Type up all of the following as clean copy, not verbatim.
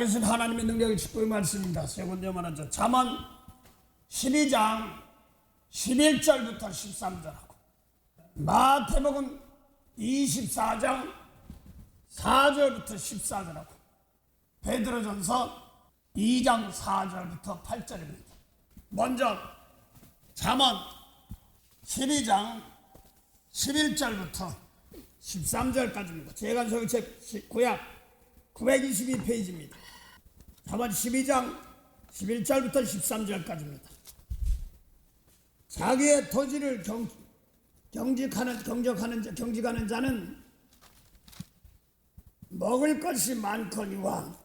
살아계신 하나님의 능력의 축복의 말씀입니다. 세 군데 말하죠. 잠언 12장 11절부터 13절하고 마태복음 24장 4절부터 14절하고 베드로전서 2장 4절부터 8절입니다. 먼저 잠언 12장 11절부터 13절까지입니다. 재간성책 구약 922페이지입니다. 잠언 12장 11절부터 13절까지입니다. 자기의 토지를 경직하는 자는 먹을 것이 많거니와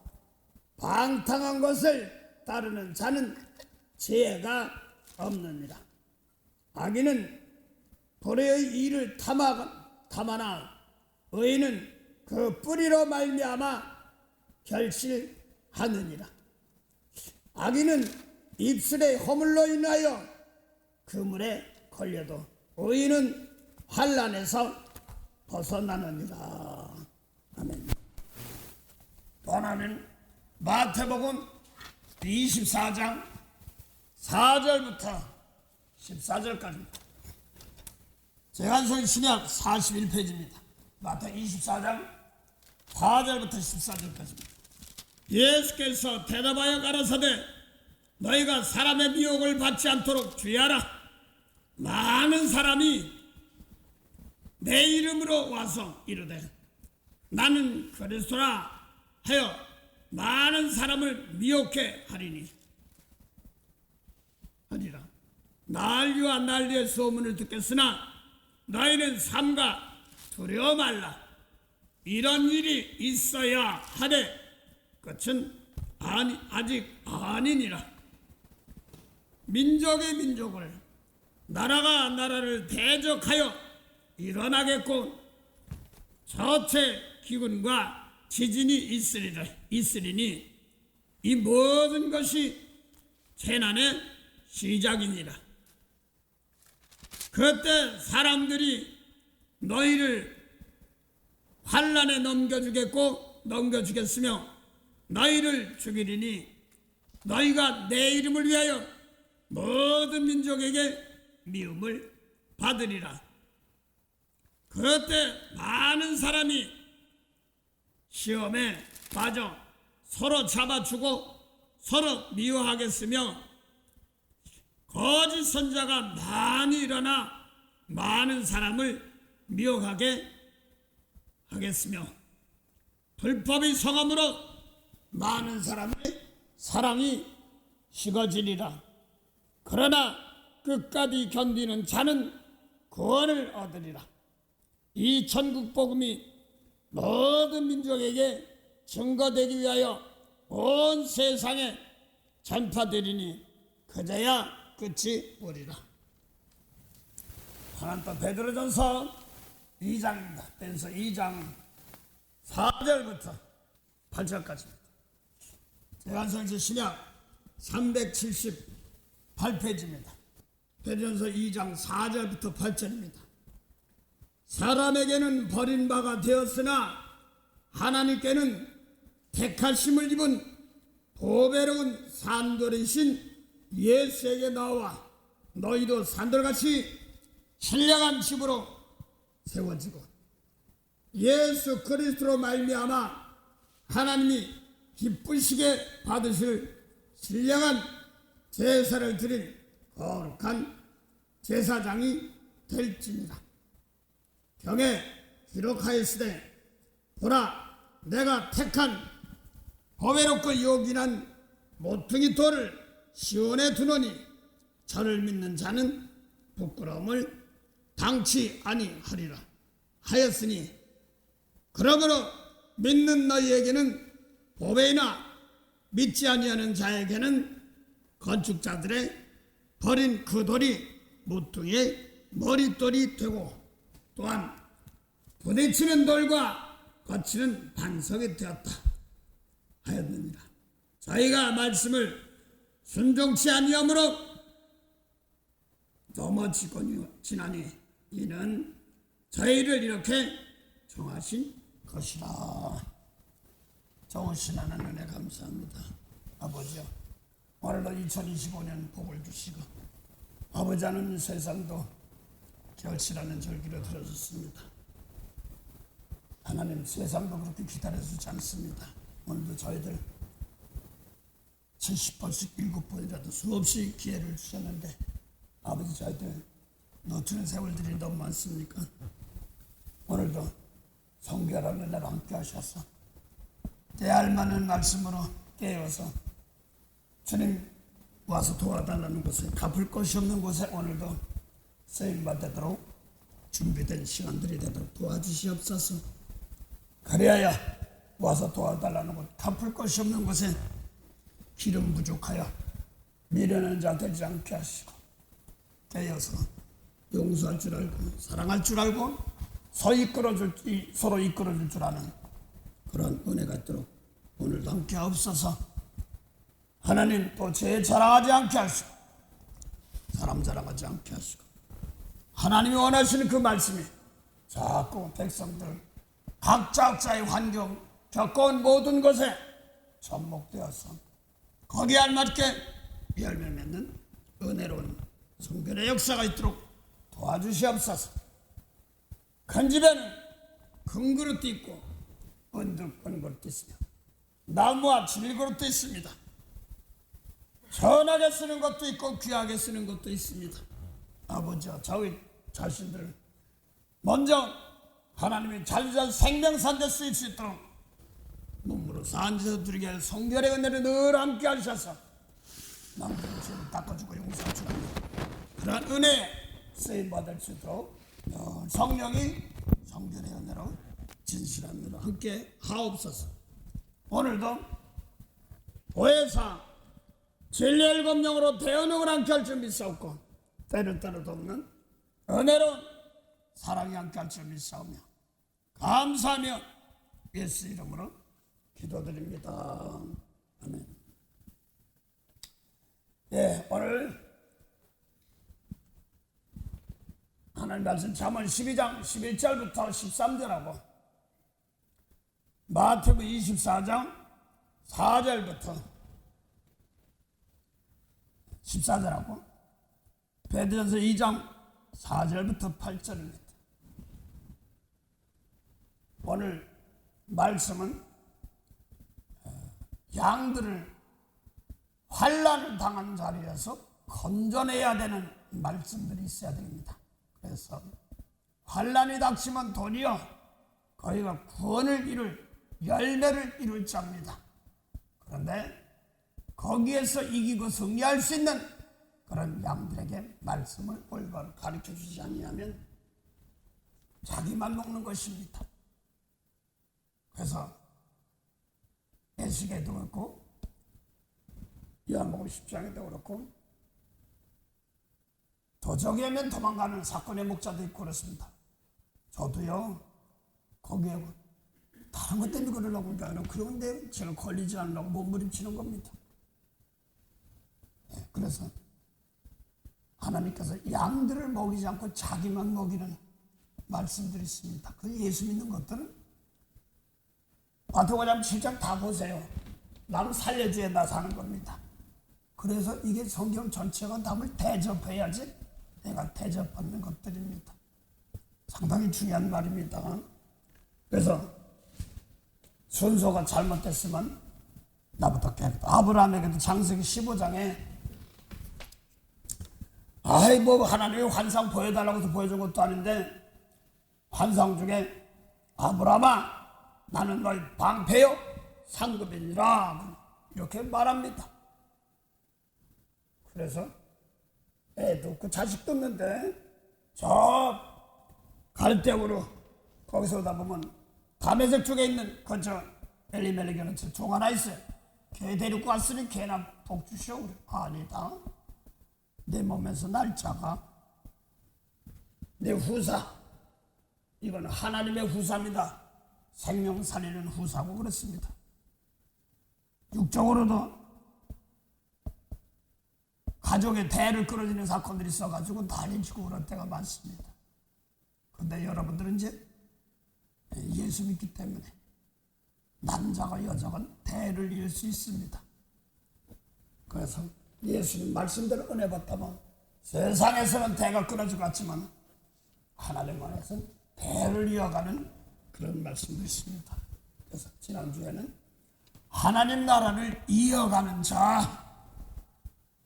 방탕한 것을 따르는 자는 지혜가 없느니라. 악인은 도래의 일을 탐하나 의인은 그 뿌리로 말미암아 결실하느니라. 악인은 입술의 허물로 인하여 그물에 걸려도 의인은 환난에서 벗어나느니라. 아멘. 또 하나는 마태복음 24장 4절부터 14절까지입니다. 재간성 신약 41페이지입니다. 마태 24장 4절부터 14절까지입니다. 예수께서 대답하여 가라사대 너희가 사람의 미혹을 받지 않도록 주의하라. 많은 사람이 내 이름으로 와서 이르되 나는 그리스도라 하여 많은 사람을 미혹해 하리라. 난리와 난리의 소문을 듣겠으나 너희는 삼가 두려워 말라. 이런 일이 있어야 하되 끝은 아직 아니니라. 민족의 민족을 나라가 나라를 대적하여 일어나겠고 저체 기근과 지진이 있으리니 이 모든 것이 재난의 시작이니라. 그때 사람들이 너희를 환난에 넘겨주겠으며 너희를 죽이리니 너희가 내 이름을 위하여 모든 민족에게 미움을 받으리라. 그때 많은 사람이 시험에 빠져 서로 잡아주고 서로 미워하겠으며 거짓 선자가 많이 일어나 많은 사람을 미워하게 하겠으며 불법이 성함으로 많은 사람의 사랑이 식어지리라. 그러나 끝까지 견디는 자는 구원을 얻으리라. 이 천국 복음이 모든 민족에게 증거되기 위하여 온 세상에 전파되리니 그제야 끝이 오리라. 하나님 또 베드로전서 2장입니다. 베드로전서 2장 4절부터 8절까지입니다. 재간성서 신약 378페이지입니다. 베드로전서 2장 4절부터 8절입니다. 사람에게는 버림바가 되었으나 하나님께는 택하심을 입은 보배로운 산돌이신 예수에게 나와 너희도 산돌같이 신령한 집으로 세워지고 예수 그리스도로 말미암아 하나님이 기쁘시게 받으실 신령한 제사를 드린 거룩한 제사장이 될지니라. 경에 기록하였으되 보라 내가 택한 보배롭고 요긴한 모퉁이 돌을 시온에 두노니 저를 믿는 자는 부끄러움을 당치 아니하리라 하였으니 그러므로 믿는 너희에게는 보배이나 믿지 아니하는 자에게는 건축자들의 버린 그 돌이 모퉁이의 머릿돌이 되고 또한 부딪히는 돌과 거치는 반석이 되었다 하였느니라. 저희가 말씀을 순종치 아니하므로 넘어지나니 이는 저희를 이렇게 정하신 것이라. 좋으신 하나님 은혜 감사합니다. 아버지요, 오늘도 2025년 복을 주시고 아버지 하는 세상도 결실하는 절기로 들어섰습니다. 하나님, 세상도 그렇게 기다려주지 않습니다. 오늘도 저희들 70번씩 7번이라도 수없이 기회를 주셨는데 아버지, 저희들 놓치는 세월들이 너무 많습니까? 오늘도 성결하는 날 함께 하셔서 대할 만한 말씀으로 깨어서 주님 와서 도와달라는 곳에, 갚을 것이 없는 곳에 오늘도 쓰임받도록 준비된 시간들이 되도록 도와주시옵소서. 그래야 와서 도와달라는 곳, 갚을 것이 없는 곳에 기름 부족하여 미련한 자 되지 않게 하시고 깨어서 용서할 줄 알고 사랑할 줄 알고 서로 이끌어줄 줄 아는 그런 은혜가 있도록 오늘도 함께 하옵소서. 하나님, 또 죄 자랑하지 않게 하시고 사람 자랑하지 않게 하시고 하나님이 원하시는 그 말씀이 자꾸 백성들 각자의 환경 겪어온 모든 것에 접목되어서 거기에 알맞게 열매 맺는 은혜로운 성결의 역사가 있도록 도와주시옵소서. 큰 집에는 큰 그릇도 있고 은득한 그릇도 있으며 나무와 질그릇도 있습니다. 전하게 쓰는 것도 있고 귀하게 쓰는 것도 있습니다. 아버지와 저희 자신들 먼저 하나님의 자주자주 생명산 될 수 있도록 몸으로 산지서 드리게 할 성결의 은혜를 늘 함께 하셔서 남들의 죄를 닦아주고 용서해 주는 그러한 은혜에 쓰임받을 수 있도록 성령이 성결의 은혜로 진실한 은혜로 함께 하옵소서. 오늘도 보혜사 진리의 일곱령으로 대언응을 함께 할 줄 믿사옵고 때를 따라 돕는 은혜로운 사랑이 함께 할 줄 믿사오며 감사하며 예수 이름으로 기도드립니다. 아멘. 예, 오늘 하나님 말씀 잠언 12장 11절부터 13절하고 마태복음 24장 4절부터 14절하고 베드로전서 2장 4절부터 8절입니다. 오늘 말씀은 양들을 환난을 당한 자리에서 건져내야 되는 말씀들이 있어야 됩니다. 그래서 환난이 닥치면 도리어 거기가 구원을 이룰 열매를 이룰 자입니다. 그런데 거기에서 이기고 승리할 수 있는 그런 양들에게 말씀을 올바로 가르쳐 주지 아니하면 자기만 먹는 것입니다. 그래서 에스겔도 그렇고 요한복음 10장에도 그렇고 도적이 오면 도망가는 사건의 목자도 있고 그렇습니다. 저도요, 거기에 다른 것 때문에 그러려고 하는 게 아니라 그런데 제가 걸리지 않으려고 몸부림치는 겁니다. 네, 그래서 하나님께서 양들을 먹이지 않고 자기만 먹이는 말씀들이 있습니다. 그 예수 믿는 것들은 마태복음 7장 다 보세요. 나를 살려줘야 나 사는 겁니다. 그래서 이게 성경 전체가 남을 대접해야지 내가 대접받는 것들입니다. 상당히 중요한 말입니다. 그래서 순서가 잘못됐으면 나부터 깨끗. 아브라함에게도 창세기 15장에 뭐 하나님이 환상 보여달라고 해서 보여준 것도 아닌데 환상 중에 아브라함아 나는 너희 방패요 상급이니라 이렇게 말합니다. 그래서 애도 없고 자식도 없는데 저 갈대우로 거기서 오다 보면 다메섹 쪽에 있는 근처 엘리멜렉이라는 종 하나 있어요. 걔 데리고 왔으니 걔나 복 주시오. 그래. 아니다. 내 몸에서 날짜가 내 후사, 이건 하나님의 후사입니다. 생명 살리는 후사고 그렇습니다. 육적으로도 가족의 대를 끊어지는 사건들이 있어가지고 난리치고 그럴 때가 많습니다. 그런데 여러분들은 이제 예수 믿기 때문에 남자가 여자가 대를 이을 수 있습니다. 그래서 예수님 말씀대로 은혜 받다면 세상에서는 대가 끊어질 것 같지만 하나님 안에서는 대를 이어가는 그런 말씀도 있습니다. 그래서 지난주에는 하나님 나라를 이어가는 자,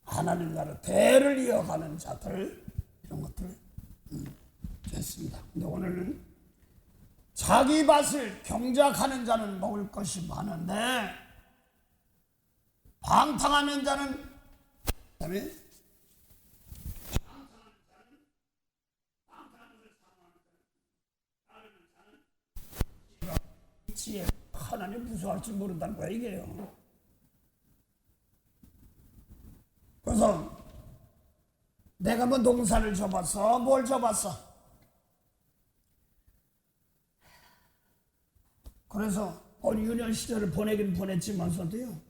하나님 나라 대를 이어가는 자들, 이런 것들을 했습니다. 근데 오늘은 자기 밭을 경작하는 자는 먹을 것이 많은데 방탕하는 자는, 그다음에 지혜, 하나님 무서워할 줄 모른다는 거야 이게요. 그래서 내가 뭐 농사를 져봤어? 뭘 져봤어? 그래서 유년 시절을 보내긴 보냈지만서도요,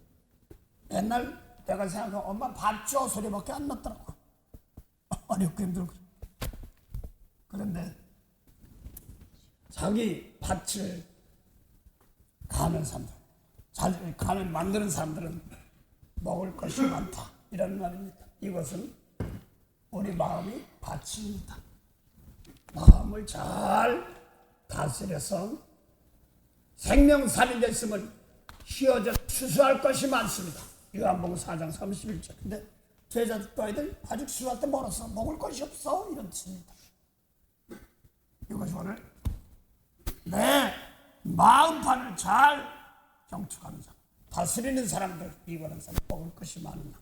옛날 내가 생각하면 엄마 밥 줘 소리밖에 안 났더라고. 어렵고 힘들고. 그런데 자기 밭을 가는 사람들, 잘 가는 만드는 사람들은 먹을 것이 많다, 이런 말입니다. 이것은 우리 마음이 밭입니다. 마음을 잘 다스려서 생명살이 됐으면 휘어져 추수할 것이 많습니다. 요한복음 4장 31절. 근데 제자들 아이들 아직 수할 때 멀었어, 먹을 것이 없어, 이런 뜻입니다. 이것이 오늘 내 마음판을 잘 경축하는 사람, 다스리는 사람들, 이거는 사람 먹을 것이 많으나,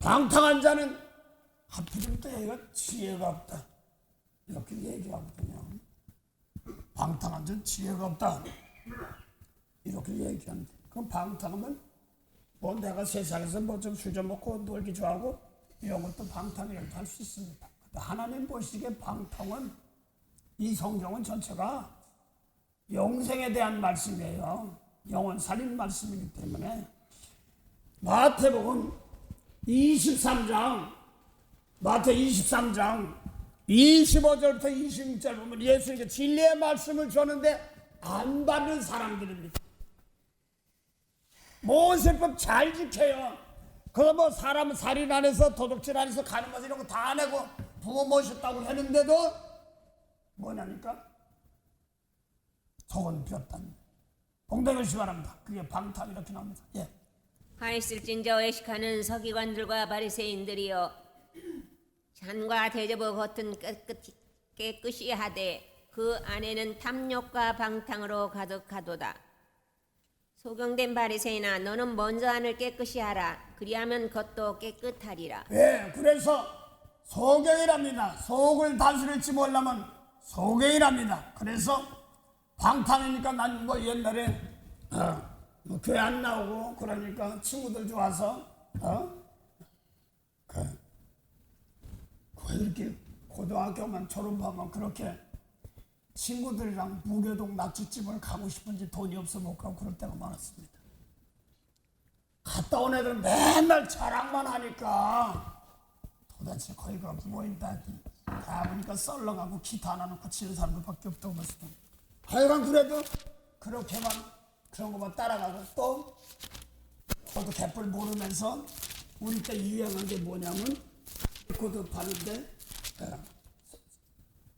방탕한 자는 하필이면 또 얘가 지혜가 없다, 이렇게 얘기하거든요. 방탕한 자는 지혜가 없다, 이렇게 얘기하는데, 그럼 방탕하면 뭐 내가 세상에서 뭐 좀 술 좀 먹고 놀기 좋아하고 이런 것도 방탕이라고 할 수 있습니다. 근데 하나님 보시기에 방탕은, 이 성경은 전체가 영생에 대한 말씀이에요. 영원 살인 말씀이기 때문에 마태복음 23장 25절부터 26절 보면 예수님께 진리의 말씀을 줬는데 안 받는 사람들입니다. 모세법 잘 지켜요. 그래서 뭐 사람 살인 안 해서 도둑질 안 해서 가는 것 이런 거 다 안 하고 부모 모셨다고 했는데도 뭐냐니까 속은 비었답니다. 공동을 시원합니다. 그게 방탕, 이렇게 나옵니다. 예. 하있을진저 외식하는 서기관들과 바리새인들이여, 잔과 대접의 겉은 깨끗이 하되 그 안에는 탐욕과 방탕으로 가득하도다. 소경된 바리새인아, 너는 먼저 안을 깨끗이 하라. 그리하면 겉도 깨끗하리라. 예, 그래서 소경이랍니다. 속을 다스릴지 모르려면 소경이랍니다. 그래서 방탕이니까 난 뭐 옛날에 뭐 교회 안 나오고 그러니까 친구들 좋아서 이렇게 고등학교만 졸업하면 그렇게 친구들이랑 무교동 낙지집을 가고 싶은지 돈이 없어 못 가고 그럴 때가 많았습니다. 갔다 온 애들은 맨날 자랑만 하니까 도대체 거기가 뭐인다, 가보니까 썰렁하고 기타 하나 놓고 치는 사람들밖에 없다고 봤습니다. 하여간 그래도 그렇게만 그런 것만 따라가고, 또 저도 개뿔 모르면서 우리 때 유행한 게 뭐냐면 레코드 파는데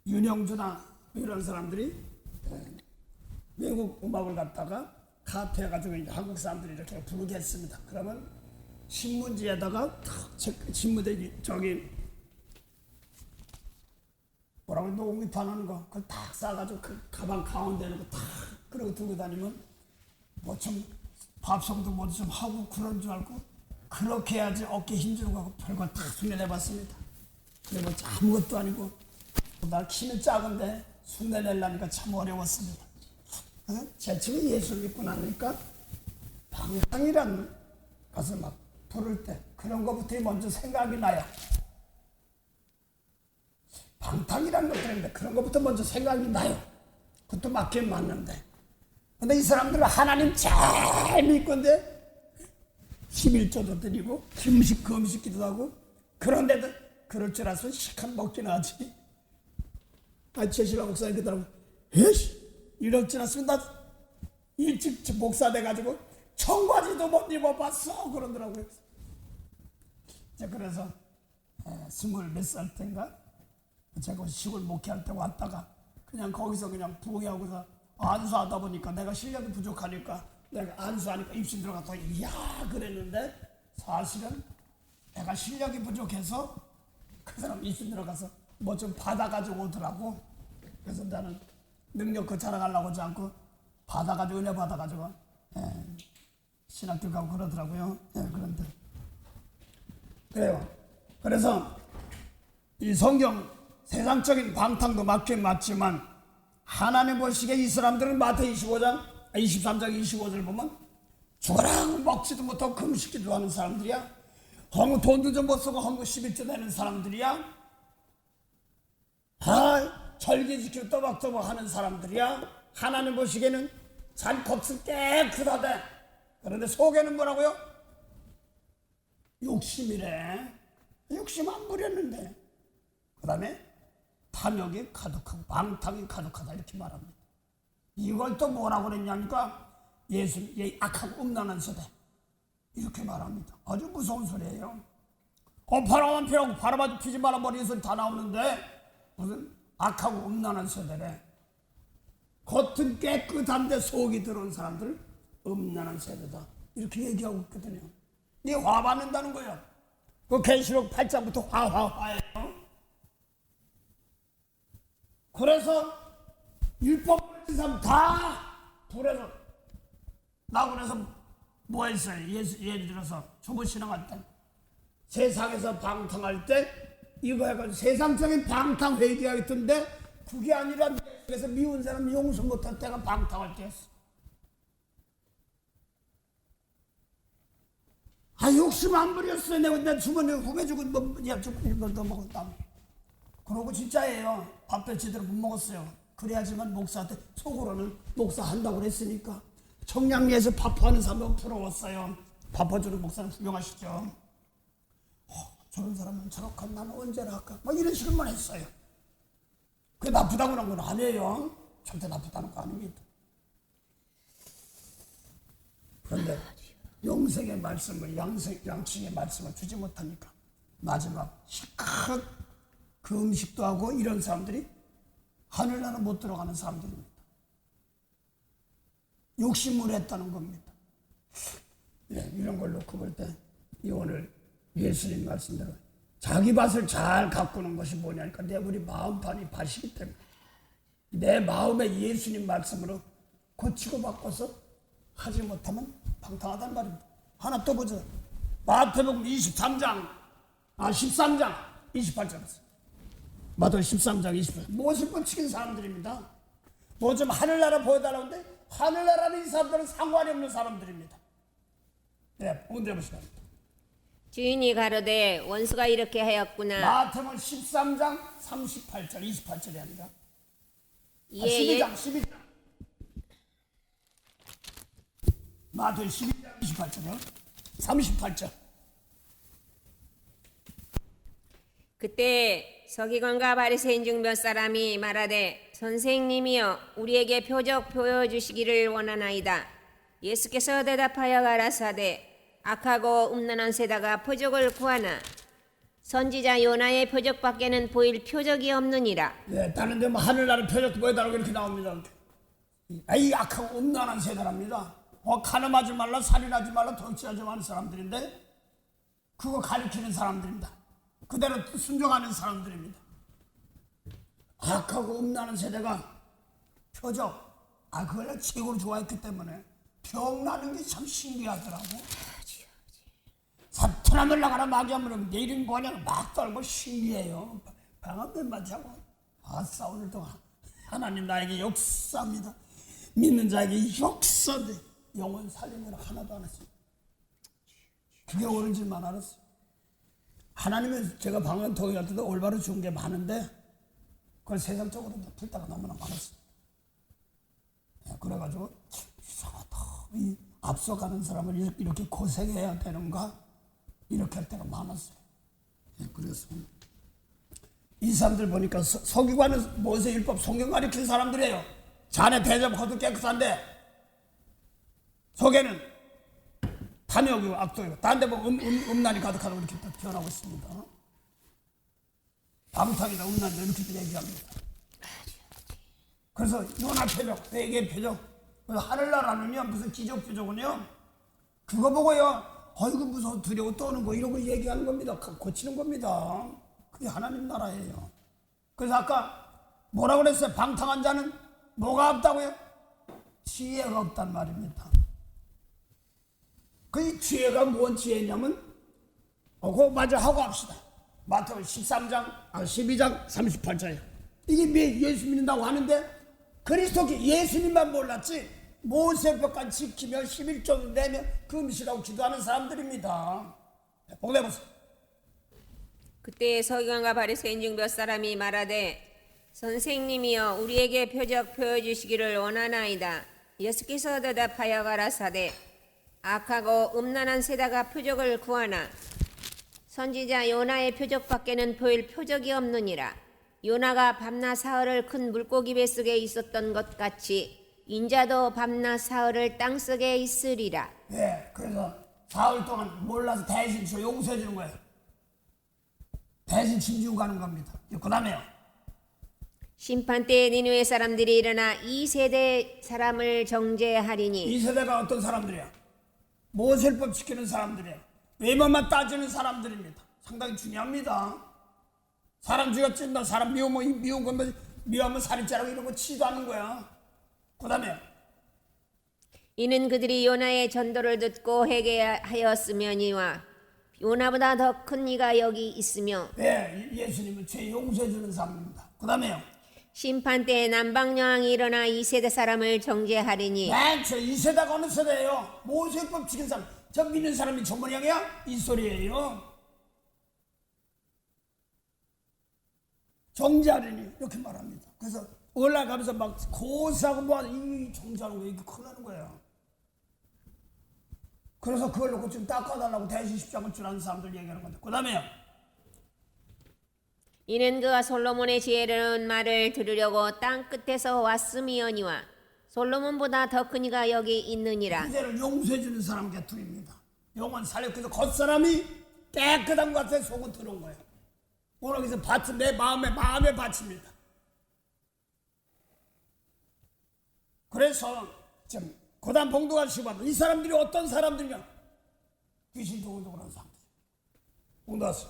윤영주나 이런 사람들이 외국 음악을 갖다가 카피해가지고 이제 한국 사람들이 이렇게 부르게 했습니다. 그러면 신문지에다가 신문지 저기 뭐라고 녹음기 파는 거 그걸 딱 싸가지고 그 가방 가운데 놓고 딱 그러고 들고 다니면 뭐 좀 밥송도 뭐 좀 하고 그런 줄 알고 그렇게 해야지 어깨 힘주고 하고 별걸 다 흉내내봤습니다. 근데 뭐 아무것도 아니고 나 키는 작은데 흉내내려니까 참 어려웠습니다. 그래서 제친구 예수 믿고 나니까 방탕이라는 것을 막 부를 때 그런 것부터 먼저 생각이 나요. 방탕이라는 것들인데 그런 것부터 먼저 생각이 나요. 그것도 맞긴 맞는데, 근데 이 사람들은 하나님 잘 믿건데 11조도 드리고 금식 금식기도 하고, 그런데도 그럴 줄 알아서 시간 먹긴 하지. 제시가 목사님 그러더라고, 에이씨 이럴 줄 알았으면 나 일찍 목사 돼가지고 청바지도 못 입어봤어 그러더라고요. 그래서 20몇 살 때인가 제가 시골 목회할 때 왔다가 그냥 거기서 그냥 부회하고서 안수하다 보니까 내가 실력이 부족하니까 내가 안수하니까 입신 들어가서 이야 그랬는데 사실은 내가 실력이 부족해서 그 사람 입신 들어가서 뭐 좀 받아가지고 오더라고. 그래서 나는 능력 그 자랑하려고 하지 않고 받아가지고 은혜 받아가지고 신학교 가고 그러더라고요. 그런데 그래요. 그래서 이 성경 세상적인 방탕도 맞긴 맞지만 하나님 보시기에 이 사람들은 마태복음 23장 25절 보면 죽어라 먹지도 못하고 금식기도 하는 사람들이야. 돈도 좀 못 쓰고 헌금 11조 내는 사람들이야. 절기 지키고 또박또박 하는 사람들이야. 하나님 보시기에는 잘 겉은 깨끗하대. 그런데 속에는 뭐라고요? 욕심이래. 욕심 안 부렸는데. 그 다음에 탐욕이 가득하고 방탕이 가득하다 이렇게 말합니다. 이걸 또 뭐라고 그랬냐니까 악하고 음란한 세대 이렇게 말합니다. 아주 무서운 소리예요. 바람만 피우고 바람만 피지 마라 머리 소리 다 나오는데 무슨 악하고 음란한 세대래. 겉은 깨끗한데 속이 들어온 사람들 음란한 세대다 이렇게 얘기하고 있거든요. 네 화 받는다는 거야. 그 계시록 8장부터 화예요. 그래서 율법 가진 사람 다 불에서 나고 그래서 뭐 했어요? 예를 들어서 초보 신앙할 때 세상에서 방탕할 때 이거 해가지고 세상적인 방탕 회개하겠던데 그게 아니라 그래서 미운 사람 용서 못할 때가 방탕할 때였어. 욕심 안 부렸어. 내가 주머니에 후배 주고 더 먹었다. 그러고 진짜예요. 밥도 제대로 못 먹었어요. 그래야지만 목사한테 속으로는 목사 한다고 그랬으니까 청량리에서 밥하는 사람은 부러웠어요. 밥해주는 목사는 훌륭하시죠. 저런 사람은 저렇게 나는 언제나 할까? 이런 식으로만 했어요. 그게 나쁘다고 하는 건 아니에요. 절대 나쁘다는 거 아닙니다. 그런데 영생의 말씀을 양측의 말씀을 주지 못하니까 마지막 실컷 그 음식도 하고 이런 사람들이 하늘나라 못 들어가는 사람들입니다. 욕심을 했다는 겁니다. 이런 걸 놓고 볼 때 오늘 예수님 말씀대로 자기 밭을 잘 가꾸는 것이 뭐냐니까 내 우리 마음판이 밭이기 때문에 내 마음에 예수님 말씀으로 고치고 바꿔서 하지 못하면 방탕하단 말입니다. 하나 또 보죠. 마태복음 13장 28절. 마태복음 13장 28절. 무엇을 뻗치는 사람들입니다. 뭐 좀 하늘나라 보여달라고 하는데 하늘나라는 이 사람들은 상관이 없는 사람들입니다. 오늘 보시죠. 주인이 가로되 원수가 이렇게 하였구나. 마태복음 13장 38절 28절이 아니라 12장 마태복음 12장 28절이요. 38절. 그때 서기관과 바리새인 중 몇 사람이 말하되 선생님이여 우리에게 표적 보여주시기를 원하나이다. 예수께서 대답하여 가라사대 악하고 음란한 세다가 표적을 구하나 선지자 요나의 표적밖에는 보일 표적이 없느니라. 다른 데 뭐 하늘나라 표적 보여달라고 이렇게 나옵니다. 이 악하고 음란한 세대랍니다. 간음하지 말라, 살인하지 말라, 덩치하지 마는 사람들인데 그거 가리키는 사람들입니다. 그대로 순종하는 사람들입니다. 악하고 음란한 세대가 표적, 그걸 최고로 좋아했기 때문에 병나는 게 참 신기하더라고. 사탄함을 나가라 마귀하면 내린 거냐고 막 떨고 신기해요. 방언된 맞이하고 아싸 오늘도 하나님 나에게 역사합니다. 믿는 자에게 역사돼. 영혼 살리느라 하나도 안 했어요. 그게 옳은 줄만 알았어요. 하나님은 제가 방언 통역할 때도 올바로 준 게 많은데 그걸 세상적으로 풀다가 너무나 많았어요. 그래가지고 이상하다. 이 앞서가는 사람을 이렇게 고생해야 되는가? 이렇게 할 때가 많았어요. 그래서 이 사람들 보니까 서기관은 모세율법 성경 가르친 사람들이에요. 자네 대접 거두 깨끗한데 속에는 탐욕이고 악독이고 딴 데 보면 음란이 가득하다고 이렇게 표현하고 있습니다. 방탕이다 음란이다 이렇게 얘기합니다. 그래서 요나 표적, 회개 표적, 하늘나라는요 무슨 기적 표적은요 그거 보고요 어이구 무서워 두려워 떠는 거 이런 거 얘기하는 겁니다. 고치는 겁니다. 그게 하나님 나라예요. 그래서 아까 뭐라고 그랬어요? 방탕한 자는 뭐가 없다고요? 지혜가 없단 말입니다. 그 지혜가 뭔 지혜냐면 그거 마저 하고 합시다. 마태복음 12장 38절에 이게 예수 믿는다고 하는데 그리스도께 예수님만 몰랐지 모세법까지 지키며 11조도 내며 금식하고 기도하는 사람들입니다. 복내보세요. 그때 서기관과 바리새인 중 몇 사람이 말하되 선생님이여 우리에게 표적 보여주시기를 원하나이다. 예수께서 대답하여 가라사대 악하고 음란한 세다가 표적을 구하나 선지자 요나의 표적밖에는 보일 표적이 없느니라. 요나가 밤낮 사흘을 큰 물고기 뱃속에 있었던 것 같이 인자도 밤낮 사흘을 땅속에 있으리라. 네, 그래서 사흘 동안 몰라서 대신 저 용서해 주는 거예요. 대신 짐지고 가는 겁니다. 그 다음에요. 심판 때에 니느웨 사람들이 일어나 이 세대 사람을 정죄하리니. 이 세대가 어떤 사람들이야? 모세법 지키는 사람들이에요. 외모만 따지는 사람들입니다. 상당히 중요합니다. 사람 죽였진다. 사람 미운 건 미워하면 살인죄라고 이런 거 치지도 않는 거야. 그 다음에 이는 그들이 요나의 전도를 듣고 회개하였으며니와 요나보다 더 큰 이가 여기 있으며. 네, 예수님은 죄 용서해 주는 사람입니다. 그 다음에요. 심판 때에 남방여왕이 일어나 이 세대 사람을 정죄하리니. 네, 이 세대가 어느 세대예요? 모세법 지킨 사람. 저 믿는 사람이 저 모양이야? 이 소리예요. 정죄하리니 이렇게 말합니다. 그래서 올라가면서 막 고사하고 이 정죄하는 거 이렇게 큰일나는 거예요. 그래서 그걸 놓고 지금 닦아달라고 대신 십자가를 주라는 사람들 얘기하는 건데. 그 다음에요. 이는 그가 솔로몬의 지혜로운 말을 들으려고 땅 끝에서 왔음이오니와 솔로몬보다 더 큰 이가 여기 있느니라. 그제를 용서해 주는 사람 곁들입니다. 영원 살려. 그래서 겉사람이 깨끗한 것 같아 속은 들어온 거예요. 오늘 여기서 밭은 내 마음의 밭입니다. 그래서 좀 고단 봉도가 시바도 이 사람들이 어떤 사람들이냐? 귀신 도구도구라는 사람들. 봉도왔어.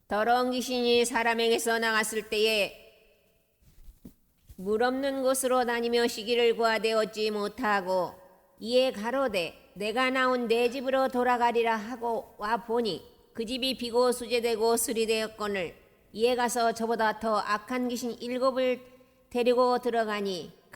더러운 귀신이 사람에게서 나갔을 때에 물 없는 곳으로 다니며 시기를 구하되 얻지 못하고 이에 가로되 내가 나온 내 집으로 돌아가리라 하고 와 보니 그 집이 비고 수제되고 수리되었거늘 이에 가서 저보다 더 악한 귀신 7을 데리고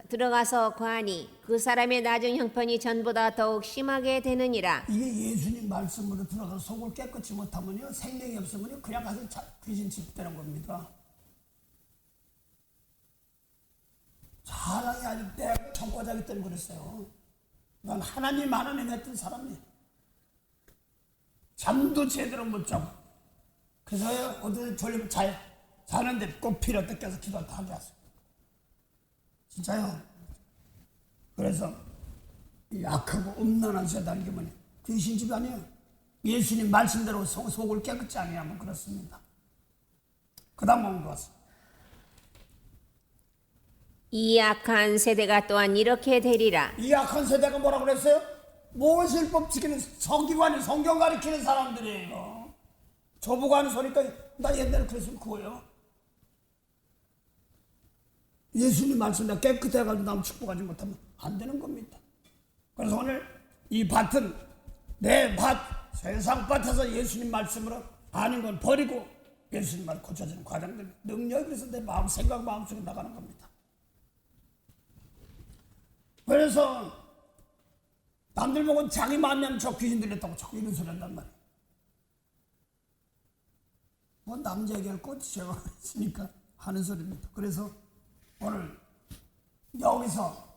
들어가서 거하니 그 사람의 나중 형편이 전보다 더욱 심하게 되느니라. 이게 예수님 말씀으로 들어가서 속을 깨끗이 못하면요 생명이 없으면요 그냥 가서 귀신 집되는 겁니다. 사랑이 아주 내가 청과자기 때문에 그랬어요. 난 하나님 했던 사람이에요. 잠도 제대로 못 자고 그래서 어디 졸리면 자는데 꼭 필요 때 껴서 기도 다 하게 하세요. 진짜요. 그래서 이 악하고 음란한 세상 이게 뭐냐 귀신집이 아니에요. 예수님 말씀대로 속을 깨끗이 안 하면 그렇습니다. 그 다음 보면 좋았어. 이 악한 세대가 또한 이렇게 되리라. 이 악한 세대가 뭐라고 그랬어요? 모세법 지키는 서기관이 성경 가르치는 사람들이에요. 저보고 하는 소리니까 나 옛날에 그랬으면 그거예요. 예수님 말씀대로 깨끗해가지고 남 축복하지 못하면 안 되는 겁니다. 그래서 오늘 이 밭은 내 밭, 세상 밭에서 예수님 말씀으로 아는 건 버리고 예수님 말 고쳐지는 과정들 능력이 그래서 내 마음, 생각, 마음속에 나가는 겁니다. 그래서 남들 보고 자기 마음이 저 귀신 들렸다고 자꾸 이런 소리 한단 말이에요. 뭐 남자 얘기할 것 제가 있으니까 하는 소리입니다. 그래서 오늘 여기서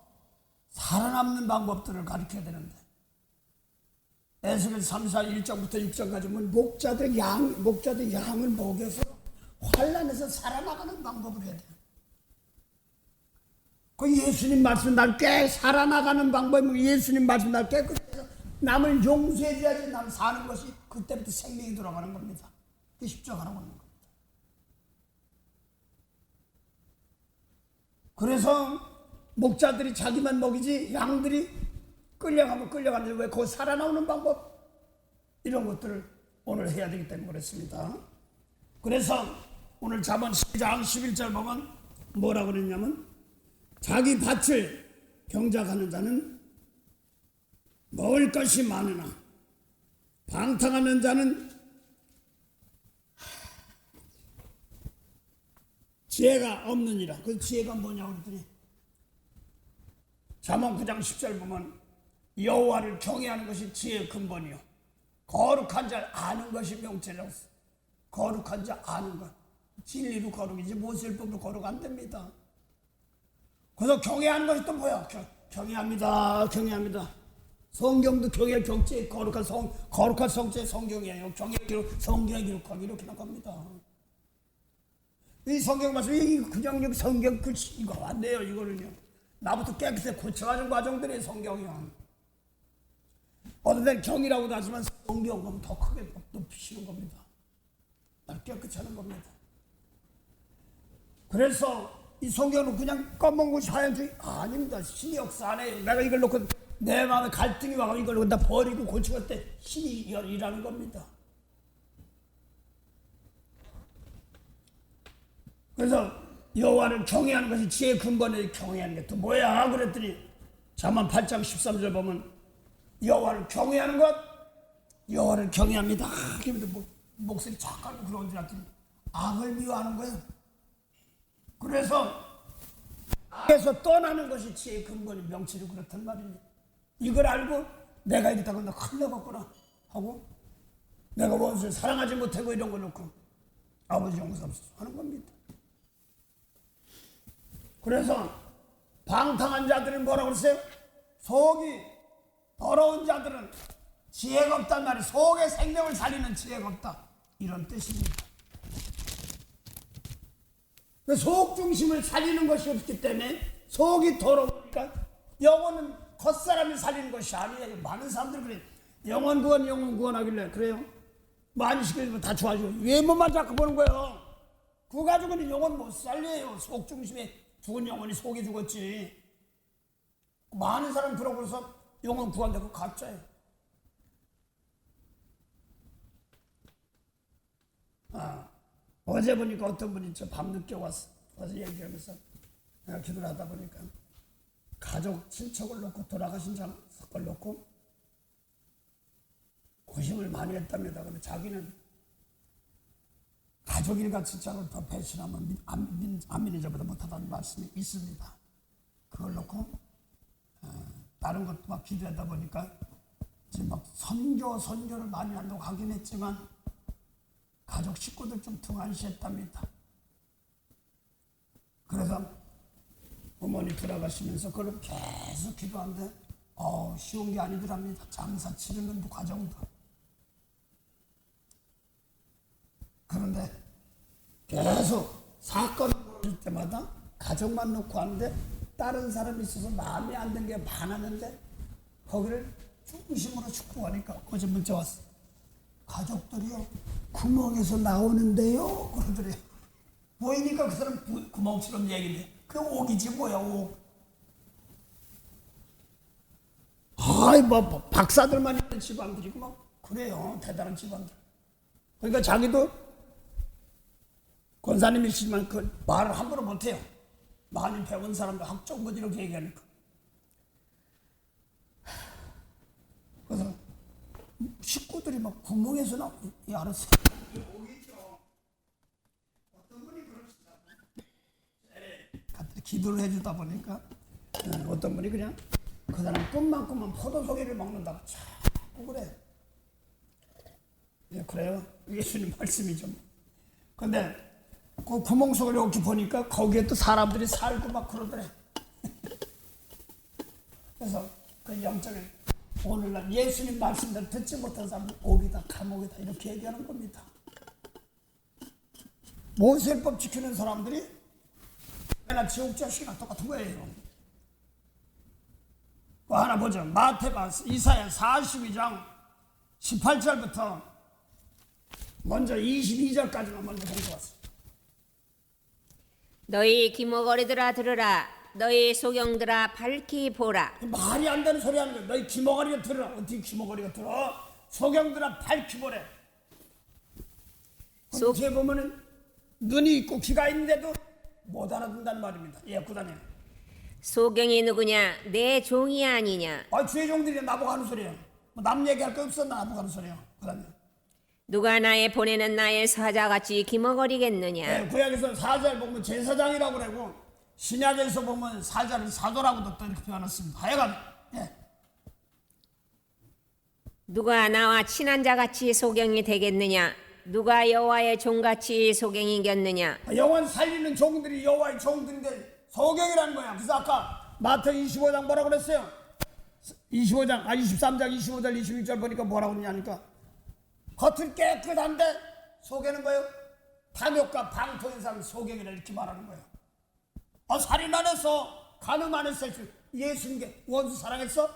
살아남는 방법들을 가르쳐야 되는데 에스겔 3사 1장부터 6장까지 보면 목자들 양을 먹여서 환난에서 살아나가는 방법을 해야 돼요. 그 예수님 말씀 날 꽤 살아나가는 방법이 예수님 말씀 날 깨끗해서 남을 용서해줘야지 남 사는 것이 그때부터 생명이 돌아가는 겁니다. 그 십자가라고 하는 겁니다. 그래서 목자들이 자기만 먹이지 양들이 끌려가면 끌려가는데 왜 거기 살아나오는 방법 이런 것들을 오늘 해야 되기 때문에 그랬습니다. 그래서 오늘 잠언 12장 11절 보면 뭐라고 그랬냐면 자기 밭을 경작하는 자는 먹을 것이 많으나 방탕하는 자는 지혜가 없느니라. 그 지혜가 뭐냐고 그랬더니 잠언 9장 10절 보면 여호와를 경외하는 것이 지혜의 근본이요 거룩한 자를 아는 것이 명철이라고 했어요. 거룩한 자 아는 것 진리로 거룩이지 모세율법으로 거룩 안 됩니다. 그래서 경외하는 것이 또 뭐야? 경외합니다. 경외합니다. 성경도 경외 경제 거룩한 성체 성경이에요. 경외 기록 성경에 기록하기 이렇게 나갑니다. 이 성경 말씀이 그냥 성경 글씨 이거 안 돼요. 이거는요. 나부터 깨끗이 고쳐가는 과정들이 성경이요. 어떤 데는 경이라고도 하지만 성경은 더 크게 높이시는 겁니다. 날 깨끗이 하는 겁니다. 그래서 이 성경은 그냥 검은 것이 하얀 쪽이 아닙니다. 신이 역사 안 해요. 내가 이걸 놓고 내 마음에 갈등이 와서 이걸 놓고 다 버리고 고치고 때 신이 일하는 겁니다. 그래서 여호와를 경외하는 것이 지혜의 근본에 경외하는 게 또 뭐야? 그랬더니 잠언 8장 13절 보면 여호와를 경외하는 것 여호와를 경외합니다. 그러면서 목소리 착하고 그런 줄 알았더니 악을 미워하는 거예요. 그래서 악에서 떠나는 것이 지혜의 근본이 명철이 그렇단 말입니다. 이걸 알고 내가 이랬다고 나 큰일 나겠구나 하고 내가 원수를 사랑하지 못하고 이런 걸 놓고 아버지 용서하소서 하는 겁니다. 그래서 방탕한 자들은 뭐라고 그랬어요? 속이 더러운 자들은 지혜가 없단 말이에요. 속의 생명을 살리는 지혜가 없다 이런 뜻입니다. 속 중심을 살리는 것이 없기 때문에 속이 더러우니까 영혼은 겉사람이 살리는 것이 아니에요. 많은 사람들 그래요. 영혼 구원 하길래 그래요. 많이 시키면 다 좋아지고 외모만 자꾸 보는 거예요. 그거 가지고는 영혼 못 살려요. 속 중심에 죽은 영혼이 속이 죽었지. 많은 사람 들어보면서 영혼 구한다고 가짜예요. 어제 보니까 어떤 분이 저 밤늦게 와서 얘기하면서 내가 기도를 하다 보니까 가족 친척을 놓고 돌아가신 사건을 놓고 고심을 많이 했답니다. 근데 자기는 가족일과 친척을 더 배신하면 안 믿는 자보다 못하다는 말씀이 있습니다. 그걸 놓고 다른 것도 막 기도하다 보니까 지금 막 선교를 많이 한다고 하긴 했지만 가족 식구들 좀 등한시했답니다. 그래서 어머니 돌아가시면서 그걸 계속 기도하는데 쉬운 게 아니더랍니다. 장사 치르는 과정도. 그런데 계속 사건을 벌어질 때마다 가족만 놓고 하는데 다른 사람이 있어서 마음에 안 드는 게 많았는데 거기를 중심으로 축복하니까 어제 문자 왔어. 가족들이요 구멍에서 나오는데요 그러더래요. 보이니까 그 사람 구멍처럼 얘기인데 그 옥이지 뭐야 옥. 아이 뭐 박사들만 있는 집안들이고 막 그래요. 대단한 집안들. 그러니까 자기도 권사님이시지만 그 말을 함부로 못해요. 많이 배운 사람도 학적 뭐 이렇게 얘기하니까. 그래서 식구들이 막 구멍에서 나오고 알았어요. 어떤 분이 그러시다고 기도를 해주다 보니까 어떤 분이 그냥 그 사람 꿈만 포도송이를 먹는다고 자꾸 그래. 예, 그래요. 예수님 말씀이죠. 근데 그 구멍 속을 이렇게 보니까 거기에 또 사람들이 살고 막 그러더래. 그래서 그 영적인 오늘날 예수님 말씀대로 듣지 못한 사람들 옥이다 감옥이다 이렇게 얘기하는 겁니다. 모세율법 지키는 사람들이 맨날 지옥 자식이나 똑같은 거예요. 그 하나 보죠. 마태가 이사야 42장 18절부터 먼저 22절까지만 먼저 공부하세요. 너희 기머거리들아 들으라. 너희 소경들아 밝히 보라. 말이 안 되는 소리 하는 거야. 너희 기머거리가 들어. 어떻게 기머거리가 들어? 소경들아 밝히 보래. 뒤에 보면은 눈이 있고 귀가 있는데도 못 알아듣는다는 말입니다. 예, 구단에. 소경이 누구냐? 내 종이 아니냐? 주의 종들이 나보고 하는 소리야. 남 얘기할 거 없어. 나보고 하는 소리야. 구단에. 누가 나의 보내는 나의 사자같이 기머거리겠느냐? 예, 구약에서 사자를 보면 제사장이라고 그러고 신약에서 보면 사자를 사도라고도 또 이렇게 표현했습니다. 하여간 예. 누가 나와 친한 자같이 소경이 되겠느냐? 누가 여호와의 종같이 소경이겠느냐? 영원 살리는 종들이 여호와의 종들인데 소경이라는 거야. 그래서 아까 마태 25장 뭐라고 그랬어요? 23장 25절 26절 보니까 뭐라고 그러냐니까 겉은 깨끗한데 속에는 뭐예요? 탐욕과 방토인 사람 소경이라 이렇게 말하는 거예요. 살인 안 했어, 간음 안 했어. 예수님께 원수 사랑했어?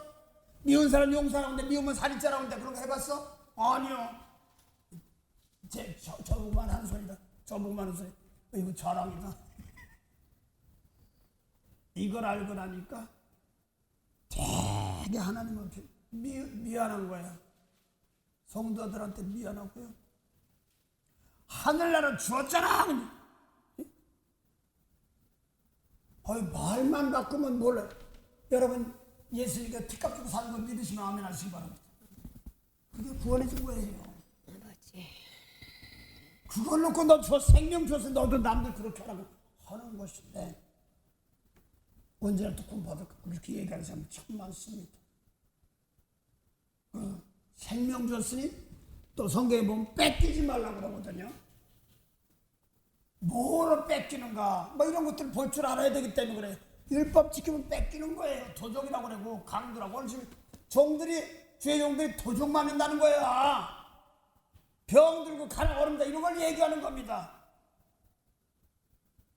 미운 사람 용서하는데 미우면 살인자라고 하는데 그런 거 해봤어? 아니요. 저보고만 하는 소리다. 저보고만 하는 소리. 이거 자랑이다. 이걸 알고 나니까 되게 하나님 앞에 미안한 거야. 성도들한테 미안하고요. 하늘나라 주었잖아. 말만 바꾸면 몰라. 여러분 예수님께 피값 주고 사는 걸 믿으시면 아멘 하시기 바랍니다. 그게 구원해 준 거예요. 그걸 놓고 너 생명 줘서 너도 남들 그렇게 하라고 하는 것인데 언제나 또 공부하다 그렇게 얘기하는 사람 참 많습니다. 생명 줬으니 또 성경에 보면 뺏기지 말라고 그러거든요. 뭐로 뺏기는가 이런 것들을 볼 줄 알아야 되기 때문에 그래요. 율법 지키면 뺏기는 거예요. 도적이라고 그러고 강도라고. 오늘 지금 종들이 주의 종들이 도적만 한다는 거야. 병 들고 가는 어른다 이런 걸 얘기하는 겁니다.